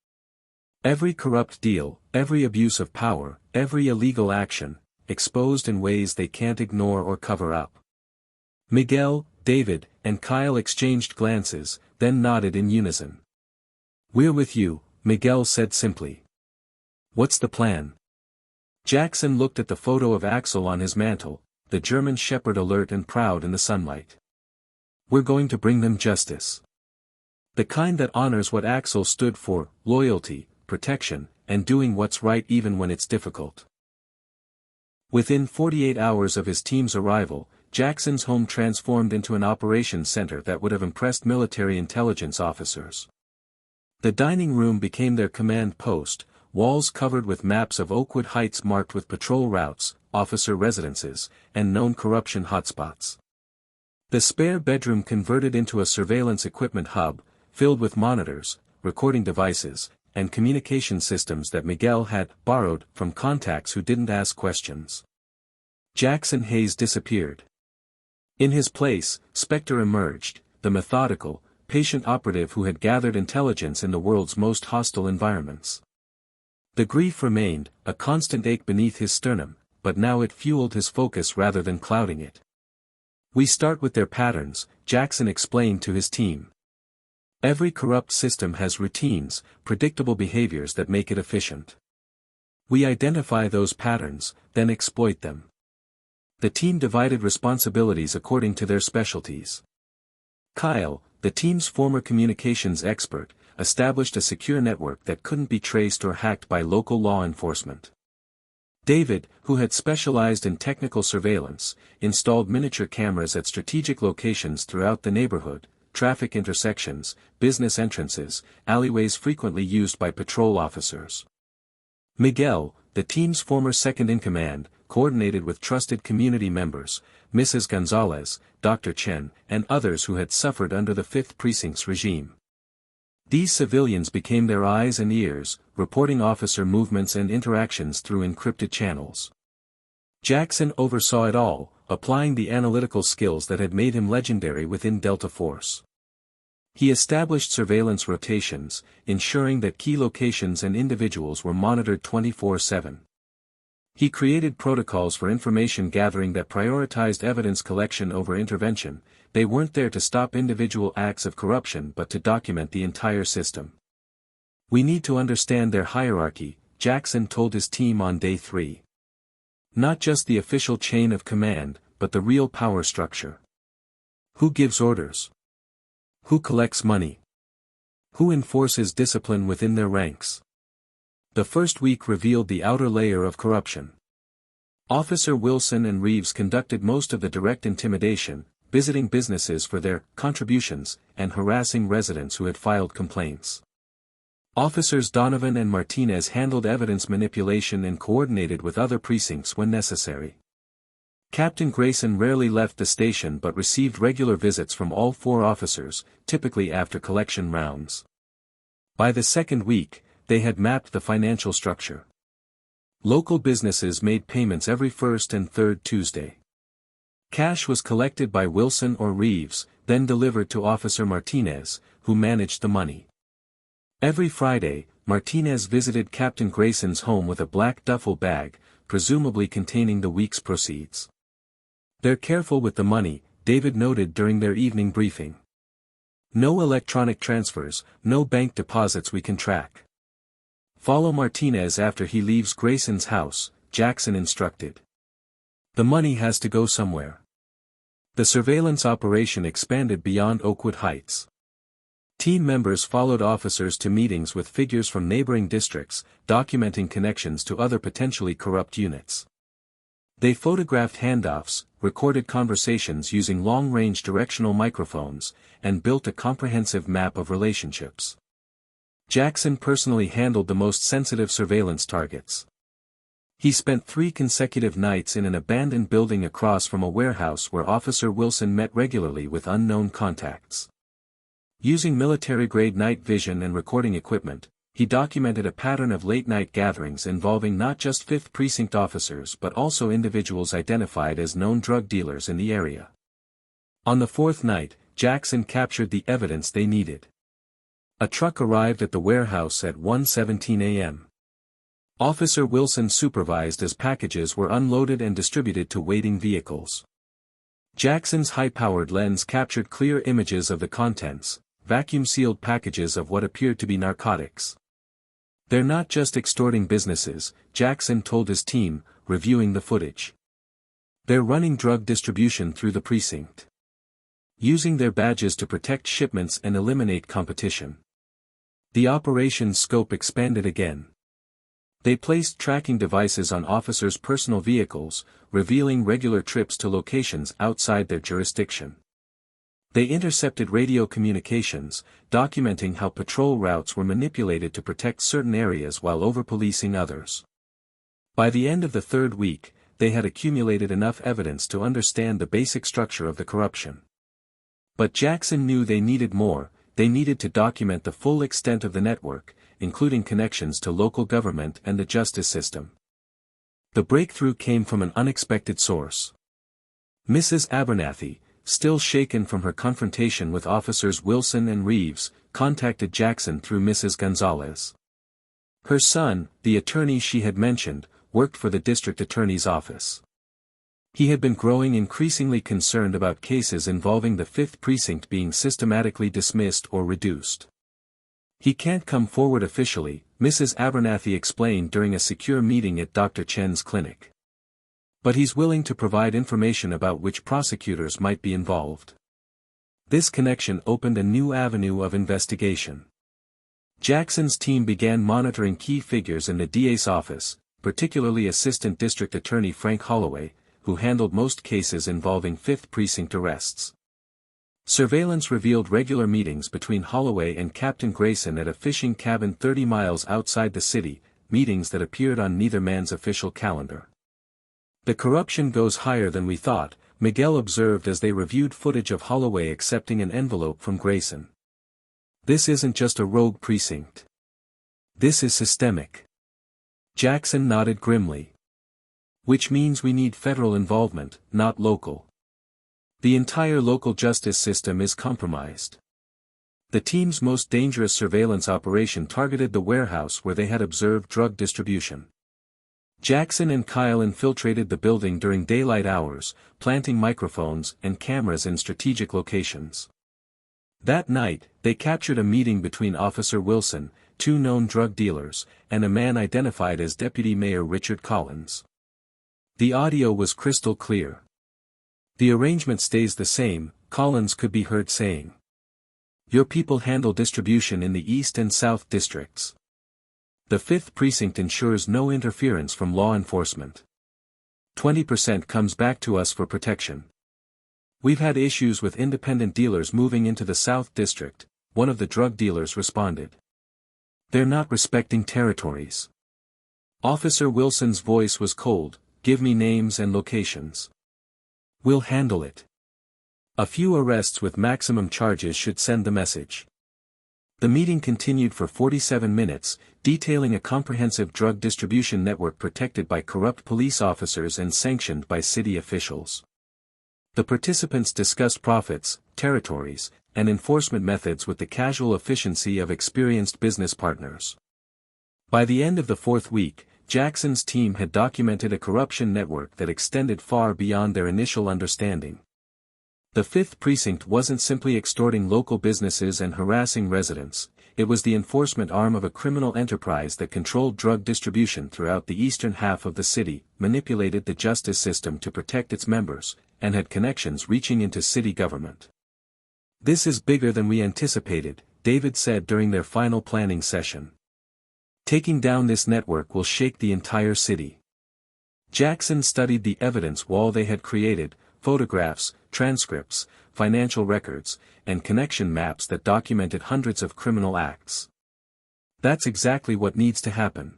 Every corrupt deal, every abuse of power, every illegal action, exposed in ways they can't ignore or cover up. Miguel, David, and Kyle exchanged glances, then nodded in unison. "We're with you," Miguel said simply. "What's the plan?" Jackson looked at the photo of Axel on his mantle, the German shepherd alert and proud in the sunlight. "We're going to bring them justice. The kind that honors what Axel stood for: loyalty, protection, and doing what's right even when it's difficult." Within 48 hours of his team's arrival, Jackson's home transformed into an operations center that would have impressed military intelligence officers. The dining room became their command post, walls covered with maps of Oakwood Heights marked with patrol routes, officer residences, and known corruption hotspots. The spare bedroom converted into a surveillance equipment hub, filled with monitors, recording devices, and communication systems that Miguel had borrowed from contacts who didn't ask questions. Jackson Hayes disappeared. In his place, Spectre emerged, the methodical, patient operative who had gathered intelligence in the world's most hostile environments. The grief remained, a constant ache beneath his sternum, but now it fueled his focus rather than clouding it. "We start with their patterns," Jackson explained to his team. "Every corrupt system has routines, predictable behaviors that make it efficient. We identify those patterns, then exploit them." The team divided responsibilities according to their specialties. Kyle, the team's former communications expert, established a secure network that couldn't be traced or hacked by local law enforcement. David, who had specialized in technical surveillance, installed miniature cameras at strategic locations throughout the neighborhood, traffic intersections, business entrances, alleyways frequently used by patrol officers. Miguel, the team's former second-in-command, coordinated with trusted community members, Mrs. Gonzalez, Dr. Chen, and others who had suffered under the 5th Precinct's regime. These civilians became their eyes and ears, reporting officer movements and interactions through encrypted channels. Jackson oversaw it all, applying the analytical skills that had made him legendary within Delta Force. He established surveillance rotations, ensuring that key locations and individuals were monitored 24/7. He created protocols for information gathering that prioritized evidence collection over intervention. They weren't there to stop individual acts of corruption but to document the entire system. "We need to understand their hierarchy," Jackson told his team on day 3. "Not just the official chain of command, but the real power structure. Who gives orders? Who collects money? Who enforces discipline within their ranks?" The first week revealed the outer layer of corruption. Officer Wilson and Reeves conducted most of the direct intimidation, visiting businesses for their contributions, and harassing residents who had filed complaints. Officers Donovan and Martinez handled evidence manipulation and coordinated with other precincts when necessary. Captain Grayson rarely left the station but received regular visits from all 4 officers, typically after collection rounds. By the second week, they had mapped the financial structure. Local businesses made payments every first and third Tuesday. Cash was collected by Wilson or Reeves, then delivered to Officer Martinez, who managed the money. Every Friday, Martinez visited Captain Grayson's home with a black duffel bag, presumably containing the week's proceeds. "They're careful with the money," David noted during their evening briefing. "No electronic transfers, no bank deposits we can track. Follow Martinez after he leaves Grayson's house," Jackson instructed. "The money has to go somewhere." The surveillance operation expanded beyond Oakwood Heights. Team members followed officers to meetings with figures from neighboring districts, documenting connections to other potentially corrupt units. They photographed handoffs, recorded conversations using long-range directional microphones, and built a comprehensive map of relationships. Jackson personally handled the most sensitive surveillance targets. He spent 3 consecutive nights in an abandoned building across from a warehouse where Officer Wilson met regularly with unknown contacts. Using military-grade night vision and recording equipment, he documented a pattern of late-night gatherings involving not just 5th Precinct officers but also individuals identified as known drug dealers in the area. On the 4th night, Jackson captured the evidence they needed. A truck arrived at the warehouse at 1:17 a.m. Officer Wilson supervised as packages were unloaded and distributed to waiting vehicles. Jackson's high-powered lens captured clear images of the contents, vacuum-sealed packages of what appeared to be narcotics. "They're not just extorting businesses," Jackson told his team, reviewing the footage. "They're running drug distribution through the precinct. Using their badges to protect shipments and eliminate competition." The operation's scope expanded again. They placed tracking devices on officers' personal vehicles, revealing regular trips to locations outside their jurisdiction. They intercepted radio communications, documenting how patrol routes were manipulated to protect certain areas while over-policing others. By the end of the third week, they had accumulated enough evidence to understand the basic structure of the corruption. But Jackson knew they needed more. They needed to document the full extent of the network, including connections to local government and the justice system. The breakthrough came from an unexpected source. Mrs. Abernathy, still shaken from her confrontation with officers Wilson and Reeves, contacted Jackson through Mrs. Gonzalez. Her son, the attorney she had mentioned, worked for the district attorney's office. He had been growing increasingly concerned about cases involving the 5th Precinct being systematically dismissed or reduced. "He can't come forward officially," Mrs. Abernathy explained during a secure meeting at Dr. Chen's clinic. "But he's willing to provide information about which prosecutors might be involved." This connection opened a new avenue of investigation. Jackson's team began monitoring key figures in the DA's office, particularly Assistant District Attorney Frank Holloway, who handled most cases involving 5th Precinct arrests. Surveillance revealed regular meetings between Holloway and Captain Grayson at a fishing cabin 30 miles outside the city, meetings that appeared on neither man's official calendar. "The corruption goes higher than we thought," Miguel observed as they reviewed footage of Holloway accepting an envelope from Grayson. "This isn't just a rogue precinct. This is systemic." Jackson nodded grimly. "Which means we need federal involvement, not local. The entire local justice system is compromised." The team's most dangerous surveillance operation targeted the warehouse where they had observed drug distribution. Jackson and Kyle infiltrated the building during daylight hours, planting microphones and cameras in strategic locations. That night, they captured a meeting between Officer Wilson, 2 known drug dealers, and a man identified as Deputy Mayor Richard Collins. The audio was crystal clear. "The arrangement stays the same," Collins could be heard saying. "Your people handle distribution in the East and South districts. The 5th Precinct ensures no interference from law enforcement. 20% comes back to us for protection. We've had issues with independent dealers moving into the South District," one of the drug dealers responded. "They're not respecting territories." Officer Wilson's voice was cold. "Give me names and locations. We'll handle it. A few arrests with maximum charges should send the message." The meeting continued for 47 minutes, detailing a comprehensive drug distribution network protected by corrupt police officers and sanctioned by city officials. The participants discussed profits, territories, and enforcement methods with the casual efficiency of experienced business partners. By the end of the 4th week, Jackson's team had documented a corruption network that extended far beyond their initial understanding. The 5th Precinct wasn't simply extorting local businesses and harassing residents, it was the enforcement arm of a criminal enterprise that controlled drug distribution throughout the eastern half of the city, manipulated the justice system to protect its members, and had connections reaching into city government. "This is bigger than we anticipated," David said during their final planning session. "Taking down this network will shake the entire city." Jackson studied the evidence wall they had created, photographs, transcripts, financial records, and connection maps that documented hundreds of criminal acts. "That's exactly what needs to happen.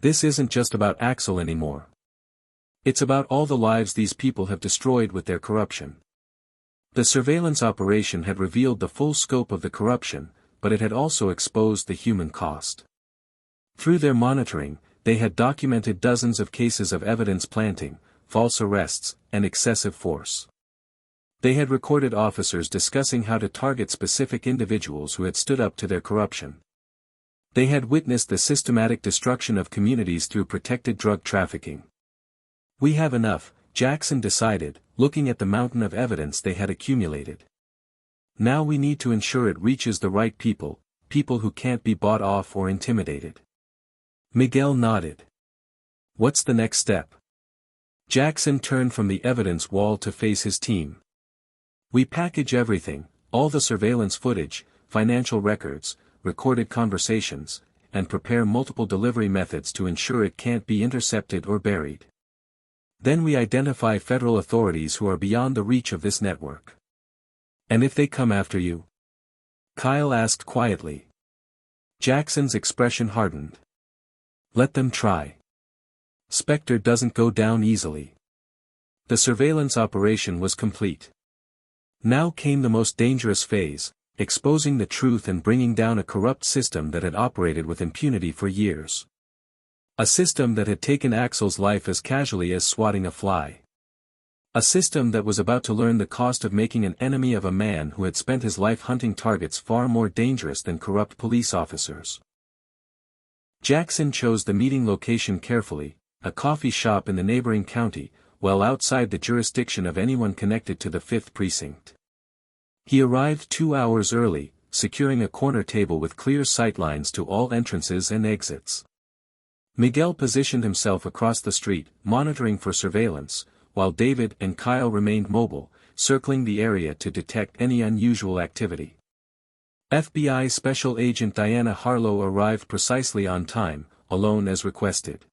This isn't just about Axel anymore. It's about all the lives these people have destroyed with their corruption." The surveillance operation had revealed the full scope of the corruption, but it had also exposed the human cost. Through their monitoring, they had documented dozens of cases of evidence planting, false arrests, and excessive force. They had recorded officers discussing how to target specific individuals who had stood up to their corruption. They had witnessed the systematic destruction of communities through protected drug trafficking. We have enough, Jackson decided, looking at the mountain of evidence they had accumulated. Now we need to ensure it reaches the right people, people who can't be bought off or intimidated. Miguel nodded. What's the next step? Jackson turned from the evidence wall to face his team. We package everything, all the surveillance footage, financial records, recorded conversations, and prepare multiple delivery methods to ensure it can't be intercepted or buried. Then we identify federal authorities who are beyond the reach of this network. And if they come after you? Kyle asked quietly. Jackson's expression hardened. Let them try. Spectre doesn't go down easily. The surveillance operation was complete. Now came the most dangerous phase, exposing the truth and bringing down a corrupt system that had operated with impunity for years. A system that had taken Axel's life as casually as swatting a fly. A system that was about to learn the cost of making an enemy of a man who had spent his life hunting targets far more dangerous than corrupt police officers. Jackson chose the meeting location carefully, a coffee shop in the neighboring county, well outside the jurisdiction of anyone connected to the 5th Precinct. He arrived 2 hours early, securing a corner table with clear sightlines to all entrances and exits. Miguel positioned himself across the street, monitoring for surveillance, while David and Kyle remained mobile, circling the area to detect any unusual activity. FBI Special Agent Diana Harlow arrived precisely on time, alone as requested.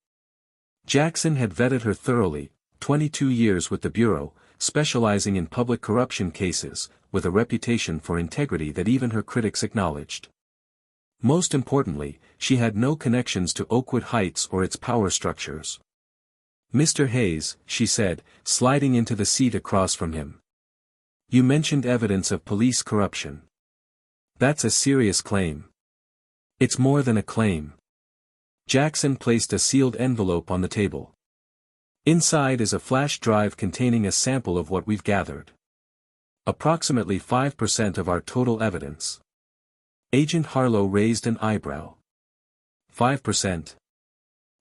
Jackson had vetted her thoroughly, 22 years with the Bureau, specializing in public corruption cases, with a reputation for integrity that even her critics acknowledged. Most importantly, she had no connections to Oakwood Heights or its power structures. Mr. Hayes, she said, sliding into the seat across from him. You mentioned evidence of police corruption. That's a serious claim. It's more than a claim. Jackson placed a sealed envelope on the table. Inside is a flash drive containing a sample of what we've gathered. Approximately 5% of our total evidence. Agent Harlow raised an eyebrow. 5%.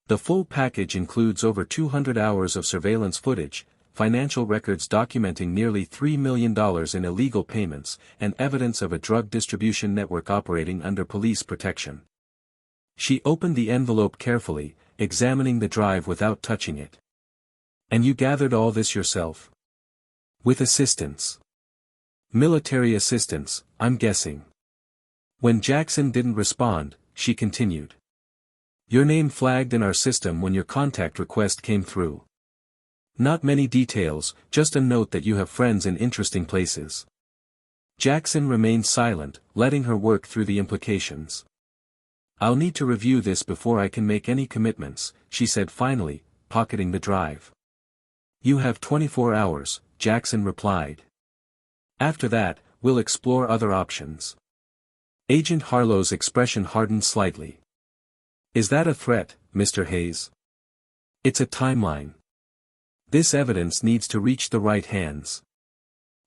The full package includes over 200 hours of surveillance footage, financial records documenting nearly $3 million in illegal payments, and evidence of a drug distribution network operating under police protection. She opened the envelope carefully, examining the drive without touching it. And you gathered all this yourself? With assistance. Military assistance, I'm guessing. When Jackson didn't respond, she continued. Your name flagged in our system when your contact request came through. Not many details, just a note that you have friends in interesting places. Jackson remained silent, letting her work through the implications. I'll need to review this before I can make any commitments, she said finally, pocketing the drive. You have 24 hours, Jackson replied. After that, we'll explore other options. Agent Harlow's expression hardened slightly. Is that a threat, Mr. Hayes? It's a timeline. This evidence needs to reach the right hands.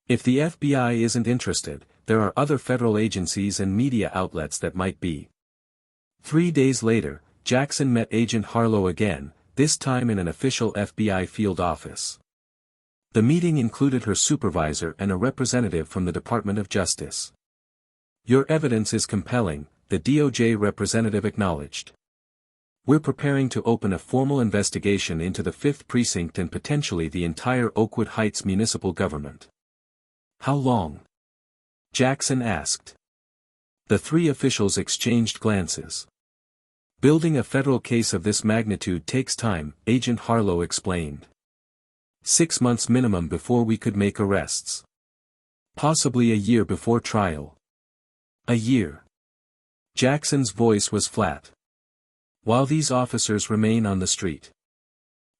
If the FBI isn't interested, there are other federal agencies and media outlets that might be. 3 days later, Jackson met Agent Harlow again, this time in an official FBI field office. The meeting included her supervisor and a representative from the Department of Justice. Your evidence is compelling, the DOJ representative acknowledged. We're preparing to open a formal investigation into the 5th Precinct and potentially the entire Oakwood Heights municipal government. How long? Jackson asked. The three officials exchanged glances. Building a federal case of this magnitude takes time, Agent Harlow explained. 6 months minimum before we could make arrests. Possibly a year before trial. A year. Jackson's voice was flat. While these officers remain on the street.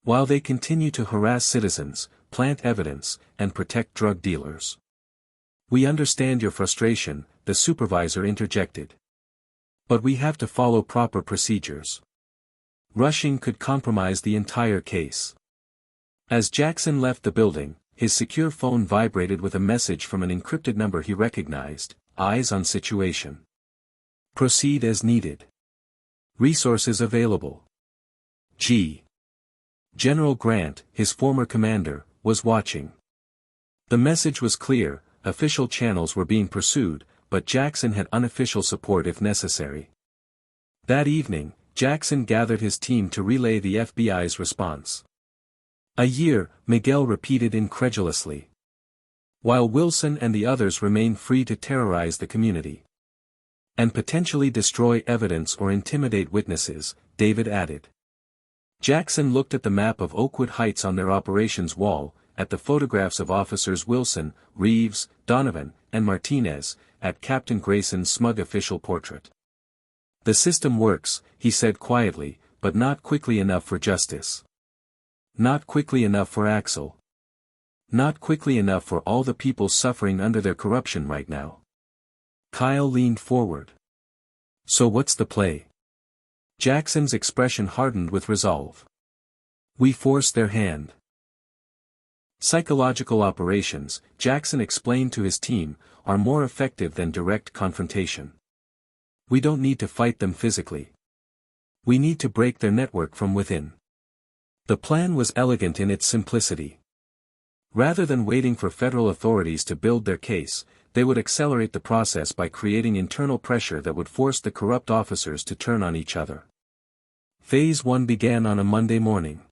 While they continue to harass citizens, plant evidence, and protect drug dealers. We understand your frustration, the supervisor interjected. But we have to follow proper procedures. Rushing could compromise the entire case. As Jackson left the building, his secure phone vibrated with a message from an encrypted number he recognized, eyes on situation. Proceed as needed. Resources available. G. General Grant, his former commander, was watching. The message was clear: official channels were being pursued, but Jackson had unofficial support if necessary. That evening, Jackson gathered his team to relay the FBI's response. "A year," Miguel repeated incredulously. "While Wilson and the others remain free to terrorize the community. And potentially destroy evidence or intimidate witnesses," David added. Jackson looked at the map of Oakwood Heights on their operations wall, at the photographs of officers Wilson, Reeves, Donovan, and Martinez, at Captain Grayson's smug official portrait. "The system works," he said quietly, "but not quickly enough for justice. Not quickly enough for Axel. Not quickly enough for all the people suffering under their corruption right now." Kyle leaned forward. "So what's the play?" Jackson's expression hardened with resolve. "We force their hand." Psychological operations, Jackson explained to his team, are more effective than direct confrontation. We don't need to fight them physically. We need to break their network from within. The plan was elegant in its simplicity. Rather than waiting for federal authorities to build their case, they would accelerate the process by creating internal pressure that would force the corrupt officers to turn on each other. Phase 1 began on a Monday morning.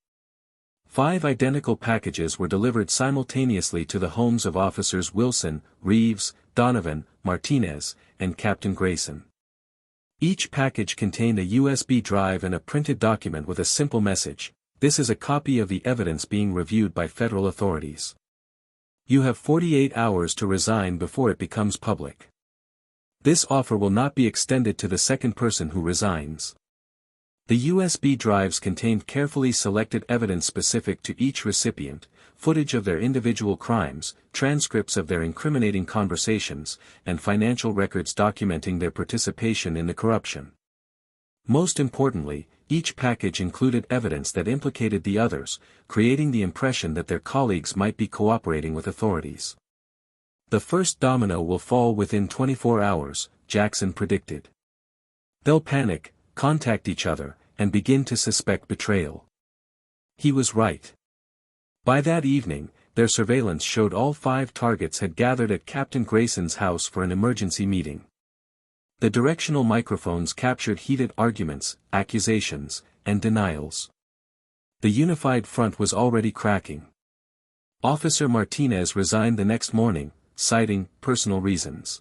5 identical packages were delivered simultaneously to the homes of officers Wilson, Reeves, Donovan, Martinez, and Captain Grayson. Each package contained a USB drive and a printed document with a simple message: "This is a copy of the evidence being reviewed by federal authorities. You have 48 hours to resign before it becomes public. This offer will not be extended to the second person who resigns." The USB drives contained carefully selected evidence specific to each recipient, footage of their individual crimes, transcripts of their incriminating conversations, and financial records documenting their participation in the corruption. Most importantly, each package included evidence that implicated the others, creating the impression that their colleagues might be cooperating with authorities. "The first domino will fall within 24 hours, Jackson predicted. "They'll panic, contact each other, and begin to suspect betrayal." He was right. By that evening, their surveillance showed all 5 targets had gathered at Captain Grayson's house for an emergency meeting. The directional microphones captured heated arguments, accusations, and denials. The unified front was already cracking. Officer Martinez resigned the next morning, citing personal reasons.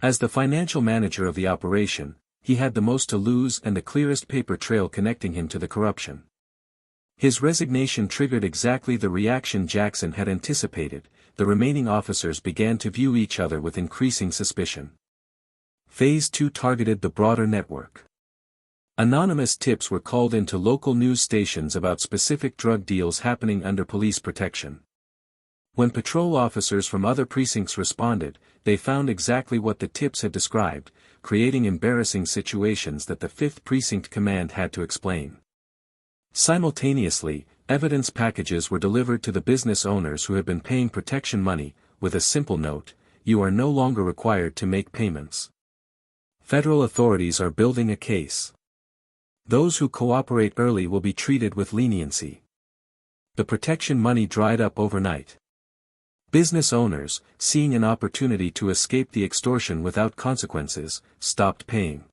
As the financial manager of the operation, he had the most to lose and the clearest paper trail connecting him to the corruption. His resignation triggered exactly the reaction Jackson had anticipated. The remaining officers began to view each other with increasing suspicion. Phase 2 targeted the broader network. Anonymous tips were called into local news stations about specific drug deals happening under police protection. When patrol officers from other precincts responded, they found exactly what the tips had described, creating embarrassing situations that the 5th Precinct Command had to explain. Simultaneously, evidence packages were delivered to the business owners who had been paying protection money, with a simple note: "You are no longer required to make payments. Federal authorities are building a case. Those who cooperate early will be treated with leniency." The protection money dried up overnight. Business owners, seeing an opportunity to escape the extortion without consequences, stopped paying.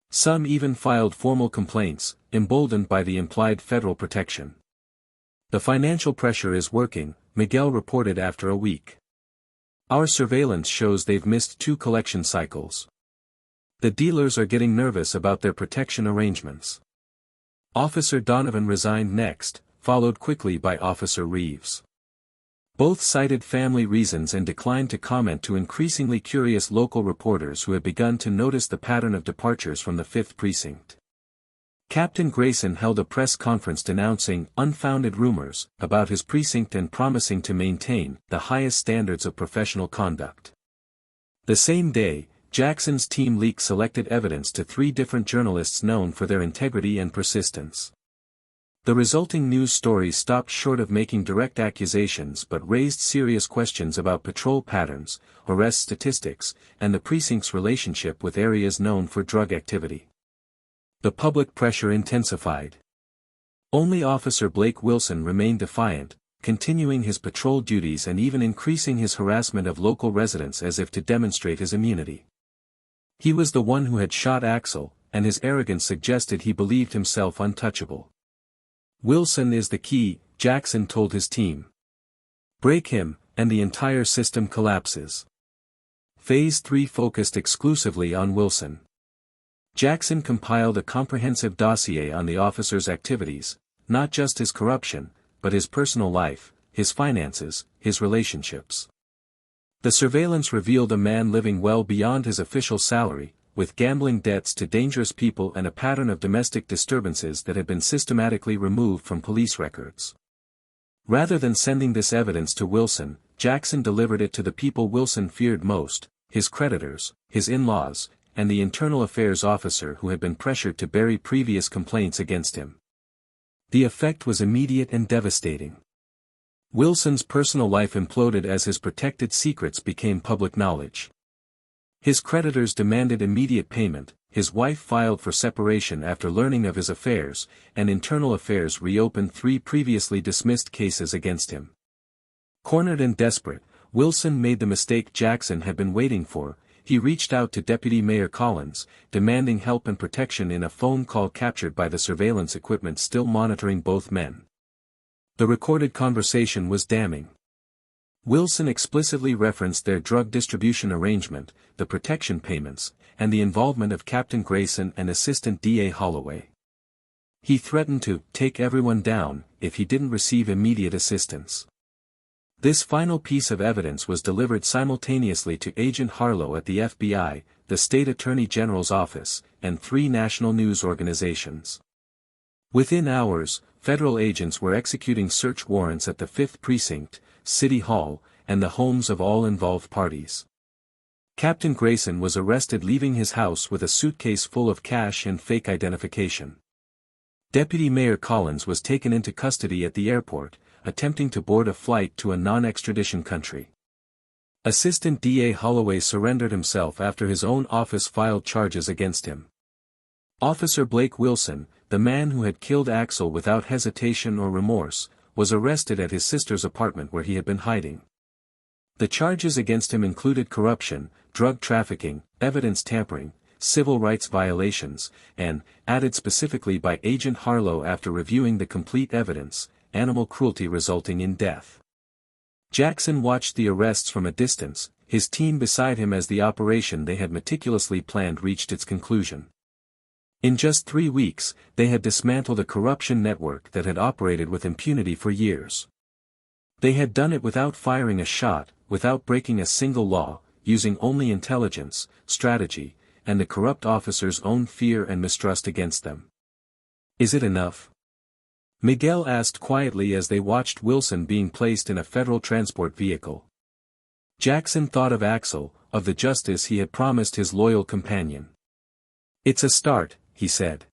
Some even filed formal complaints, emboldened by the implied federal protection. "The financial pressure is working," Miguel reported after a week. "Our surveillance shows they've missed 2 collection cycles. The dealers are getting nervous about their protection arrangements." Officer Donovan resigned next, followed quickly by Officer Reeves. Both cited family reasons and declined to comment to increasingly curious local reporters who had begun to notice the pattern of departures from the 5th Precinct. Captain Grayson held a press conference denouncing unfounded rumors about his precinct and promising to maintain the highest standards of professional conduct. The same day, Jackson's team leaked selected evidence to 3 different journalists known for their integrity and persistence. The resulting news stories stopped short of making direct accusations but raised serious questions about patrol patterns, arrest statistics, and the precinct's relationship with areas known for drug activity. The public pressure intensified. Only Officer Blake Wilson remained defiant, continuing his patrol duties and even increasing his harassment of local residents as if to demonstrate his immunity. He was the one who had shot Axel, and his arrogance suggested he believed himself untouchable. "Wilson is the key," Jackson told his team. "Break him, and the entire system collapses." Phase 3 focused exclusively on Wilson. Jackson compiled a comprehensive dossier on the officer's activities, not just his corruption, but his personal life, his finances, his relationships. The surveillance revealed a man living well beyond his official salary, with gambling debts to dangerous people and a pattern of domestic disturbances that had been systematically removed from police records. Rather than sending this evidence to Wilson, Jackson delivered it to the people Wilson feared most, his creditors, his in-laws, and the internal affairs officer who had been pressured to bury previous complaints against him. The effect was immediate and devastating. Wilson's personal life imploded as his protected secrets became public knowledge. His creditors demanded immediate payment, his wife filed for separation after learning of his affairs, and internal affairs reopened 3 previously dismissed cases against him. Cornered and desperate, Wilson made the mistake Jackson had been waiting for. He reached out to Deputy Mayor Collins, demanding help and protection in a phone call captured by the surveillance equipment still monitoring both men. The recorded conversation was damning. Wilson explicitly referenced their drug distribution arrangement, the protection payments, and the involvement of Captain Grayson and Assistant DA Holloway. He threatened to take everyone down if he didn't receive immediate assistance. This final piece of evidence was delivered simultaneously to Agent Harlow at the FBI, the State Attorney General's office, and 3 national news organizations. Within hours, federal agents were executing search warrants at the 5th Precinct, City Hall, and the homes of all involved parties. Captain Grayson was arrested leaving his house with a suitcase full of cash and fake identification. Deputy Mayor Collins was taken into custody at the airport, attempting to board a flight to a non-extradition country. Assistant DA Holloway surrendered himself after his own office filed charges against him. Officer Blake Wilson, the man who had killed Axel without hesitation or remorse, was arrested at his sister's apartment where he had been hiding. The charges against him included corruption, drug trafficking, evidence tampering, civil rights violations, and, added specifically by Agent Harlow after reviewing the complete evidence, animal cruelty resulting in death. Jackson watched the arrests from a distance, his team beside him as the operation they had meticulously planned reached its conclusion. In just 3 weeks, they had dismantled a corruption network that had operated with impunity for years. They had done it without firing a shot, without breaking a single law, using only intelligence, strategy, and the corrupt officers' own fear and mistrust against them. "Is it enough?" Miguel asked quietly as they watched Wilson being placed in a federal transport vehicle. Jackson thought of Axel, of the justice he had promised his loyal companion. "It's a start," he said.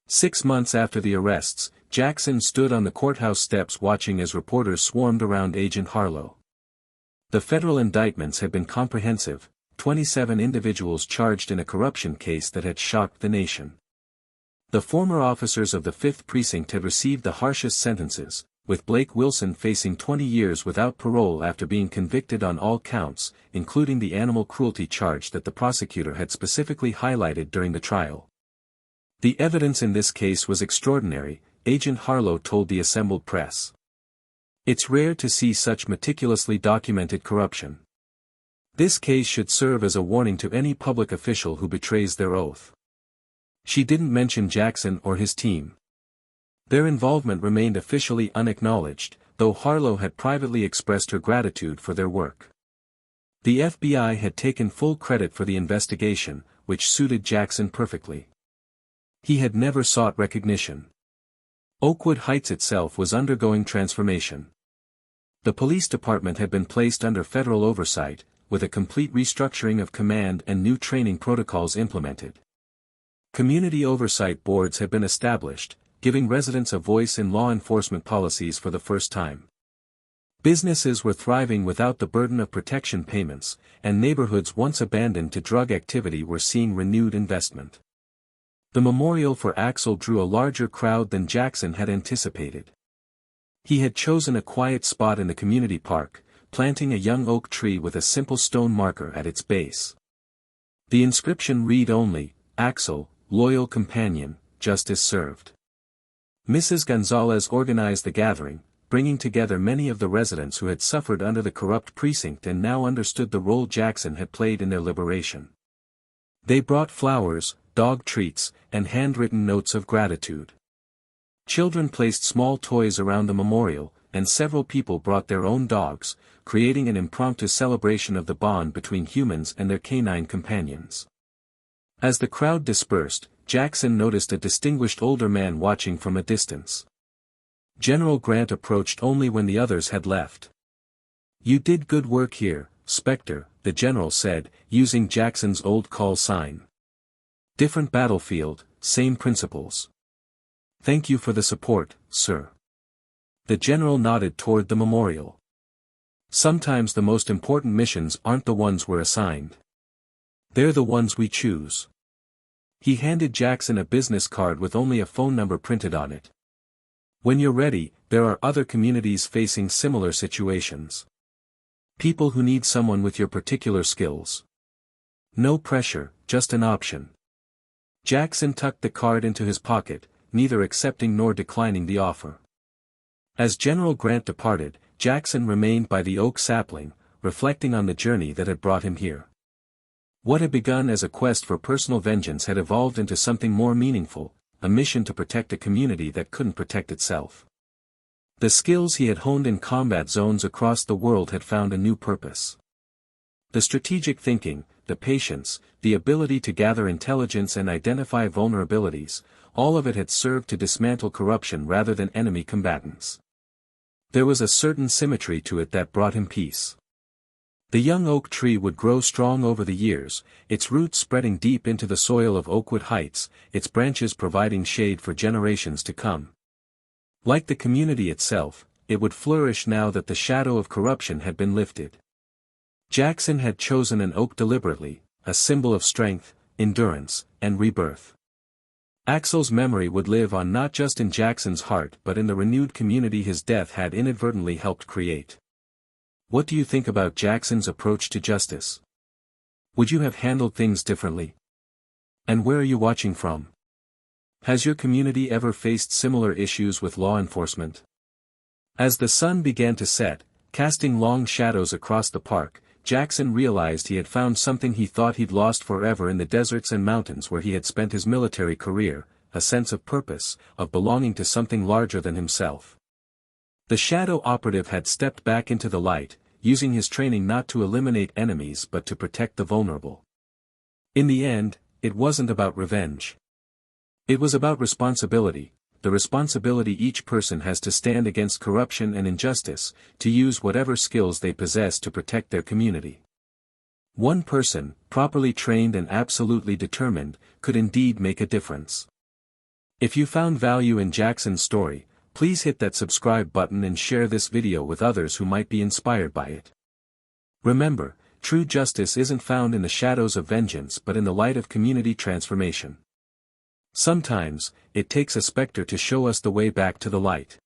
6 months after the arrests, Jackson stood on the courthouse steps watching as reporters swarmed around Agent Harlow. The federal indictments had been comprehensive, 27 individuals charged in a corruption case that had shocked the nation. The former officers of the 5th Precinct had received the harshest sentences, with Blake Wilson facing 20 years without parole after being convicted on all counts, including the animal cruelty charge that the prosecutor had specifically highlighted during the trial. "The evidence in this case was extraordinary," Agent Harlow told the assembled press. "It's rare to see such meticulously documented corruption. This case should serve as a warning to any public official who betrays their oath." She didn't mention Jackson or his team. Their involvement remained officially unacknowledged, though Harlow had privately expressed her gratitude for their work. The FBI had taken full credit for the investigation, which suited Jackson perfectly. He had never sought recognition. Oakwood Heights itself was undergoing transformation. The police department had been placed under federal oversight, with a complete restructuring of command and new training protocols implemented. Community oversight boards had been established, giving residents a voice in law enforcement policies for the first time. Businesses were thriving without the burden of protection payments, and neighborhoods once abandoned to drug activity were seeing renewed investment. The memorial for Axel drew a larger crowd than Jackson had anticipated. He had chosen a quiet spot in the community park, planting a young oak tree with a simple stone marker at its base. The inscription read only, "Axel, loyal companion, justice served." Mrs. Gonzalez organized the gathering, bringing together many of the residents who had suffered under the corrupt precinct and now understood the role Jackson had played in their liberation. They brought flowers, dog treats, and handwritten notes of gratitude. Children placed small toys around the memorial, and several people brought their own dogs, creating an impromptu celebration of the bond between humans and their canine companions. As the crowd dispersed, Jackson noticed a distinguished older man watching from a distance. General Grant approached only when the others had left. "You did good work here, Spectre," the general said, using Jackson's old call sign. "Different battlefield, same principles. Thank you for the support, sir." The general nodded toward the memorial. "Sometimes the most important missions aren't the ones we're assigned. They're the ones we choose." He handed Jackson a business card with only a phone number printed on it. "When you're ready, there are other communities facing similar situations. People who need someone with your particular skills. No pressure, just an option." Jackson tucked the card into his pocket, neither accepting nor declining the offer. As General Grant departed, Jackson remained by the oak sapling, reflecting on the journey that had brought him here. What had begun as a quest for personal vengeance had evolved into something more meaningful, a mission to protect a community that couldn't protect itself. The skills he had honed in combat zones across the world had found a new purpose. The strategic thinking, the patience, the ability to gather intelligence and identify vulnerabilities, all of it had served to dismantle corruption rather than enemy combatants. There was a certain symmetry to it that brought him peace. The young oak tree would grow strong over the years, its roots spreading deep into the soil of Oakwood Heights, its branches providing shade for generations to come. Like the community itself, it would flourish now that the shadow of corruption had been lifted. Jackson had chosen an oak deliberately, a symbol of strength, endurance, and rebirth. Axel's memory would live on not just in Jackson's heart but in the renewed community his death had inadvertently helped create. What do you think about Jackson's approach to justice? Would you have handled things differently? And where are you watching from? Has your community ever faced similar issues with law enforcement? As the sun began to set, casting long shadows across the park, Jackson realized he had found something he thought he'd lost forever in the deserts and mountains where he had spent his military career, a sense of purpose, of belonging to something larger than himself. The shadow operative had stepped back into the light, using his training not to eliminate enemies but to protect the vulnerable. In the end, it wasn't about revenge. It was about responsibility, the responsibility each person has to stand against corruption and injustice, to use whatever skills they possess to protect their community. One person, properly trained and absolutely determined, could indeed make a difference. If you found value in Jackson's story, please hit that subscribe button and share this video with others who might be inspired by it. Remember, true justice isn't found in the shadows of vengeance but in the light of community transformation. Sometimes, it takes a specter to show us the way back to the light.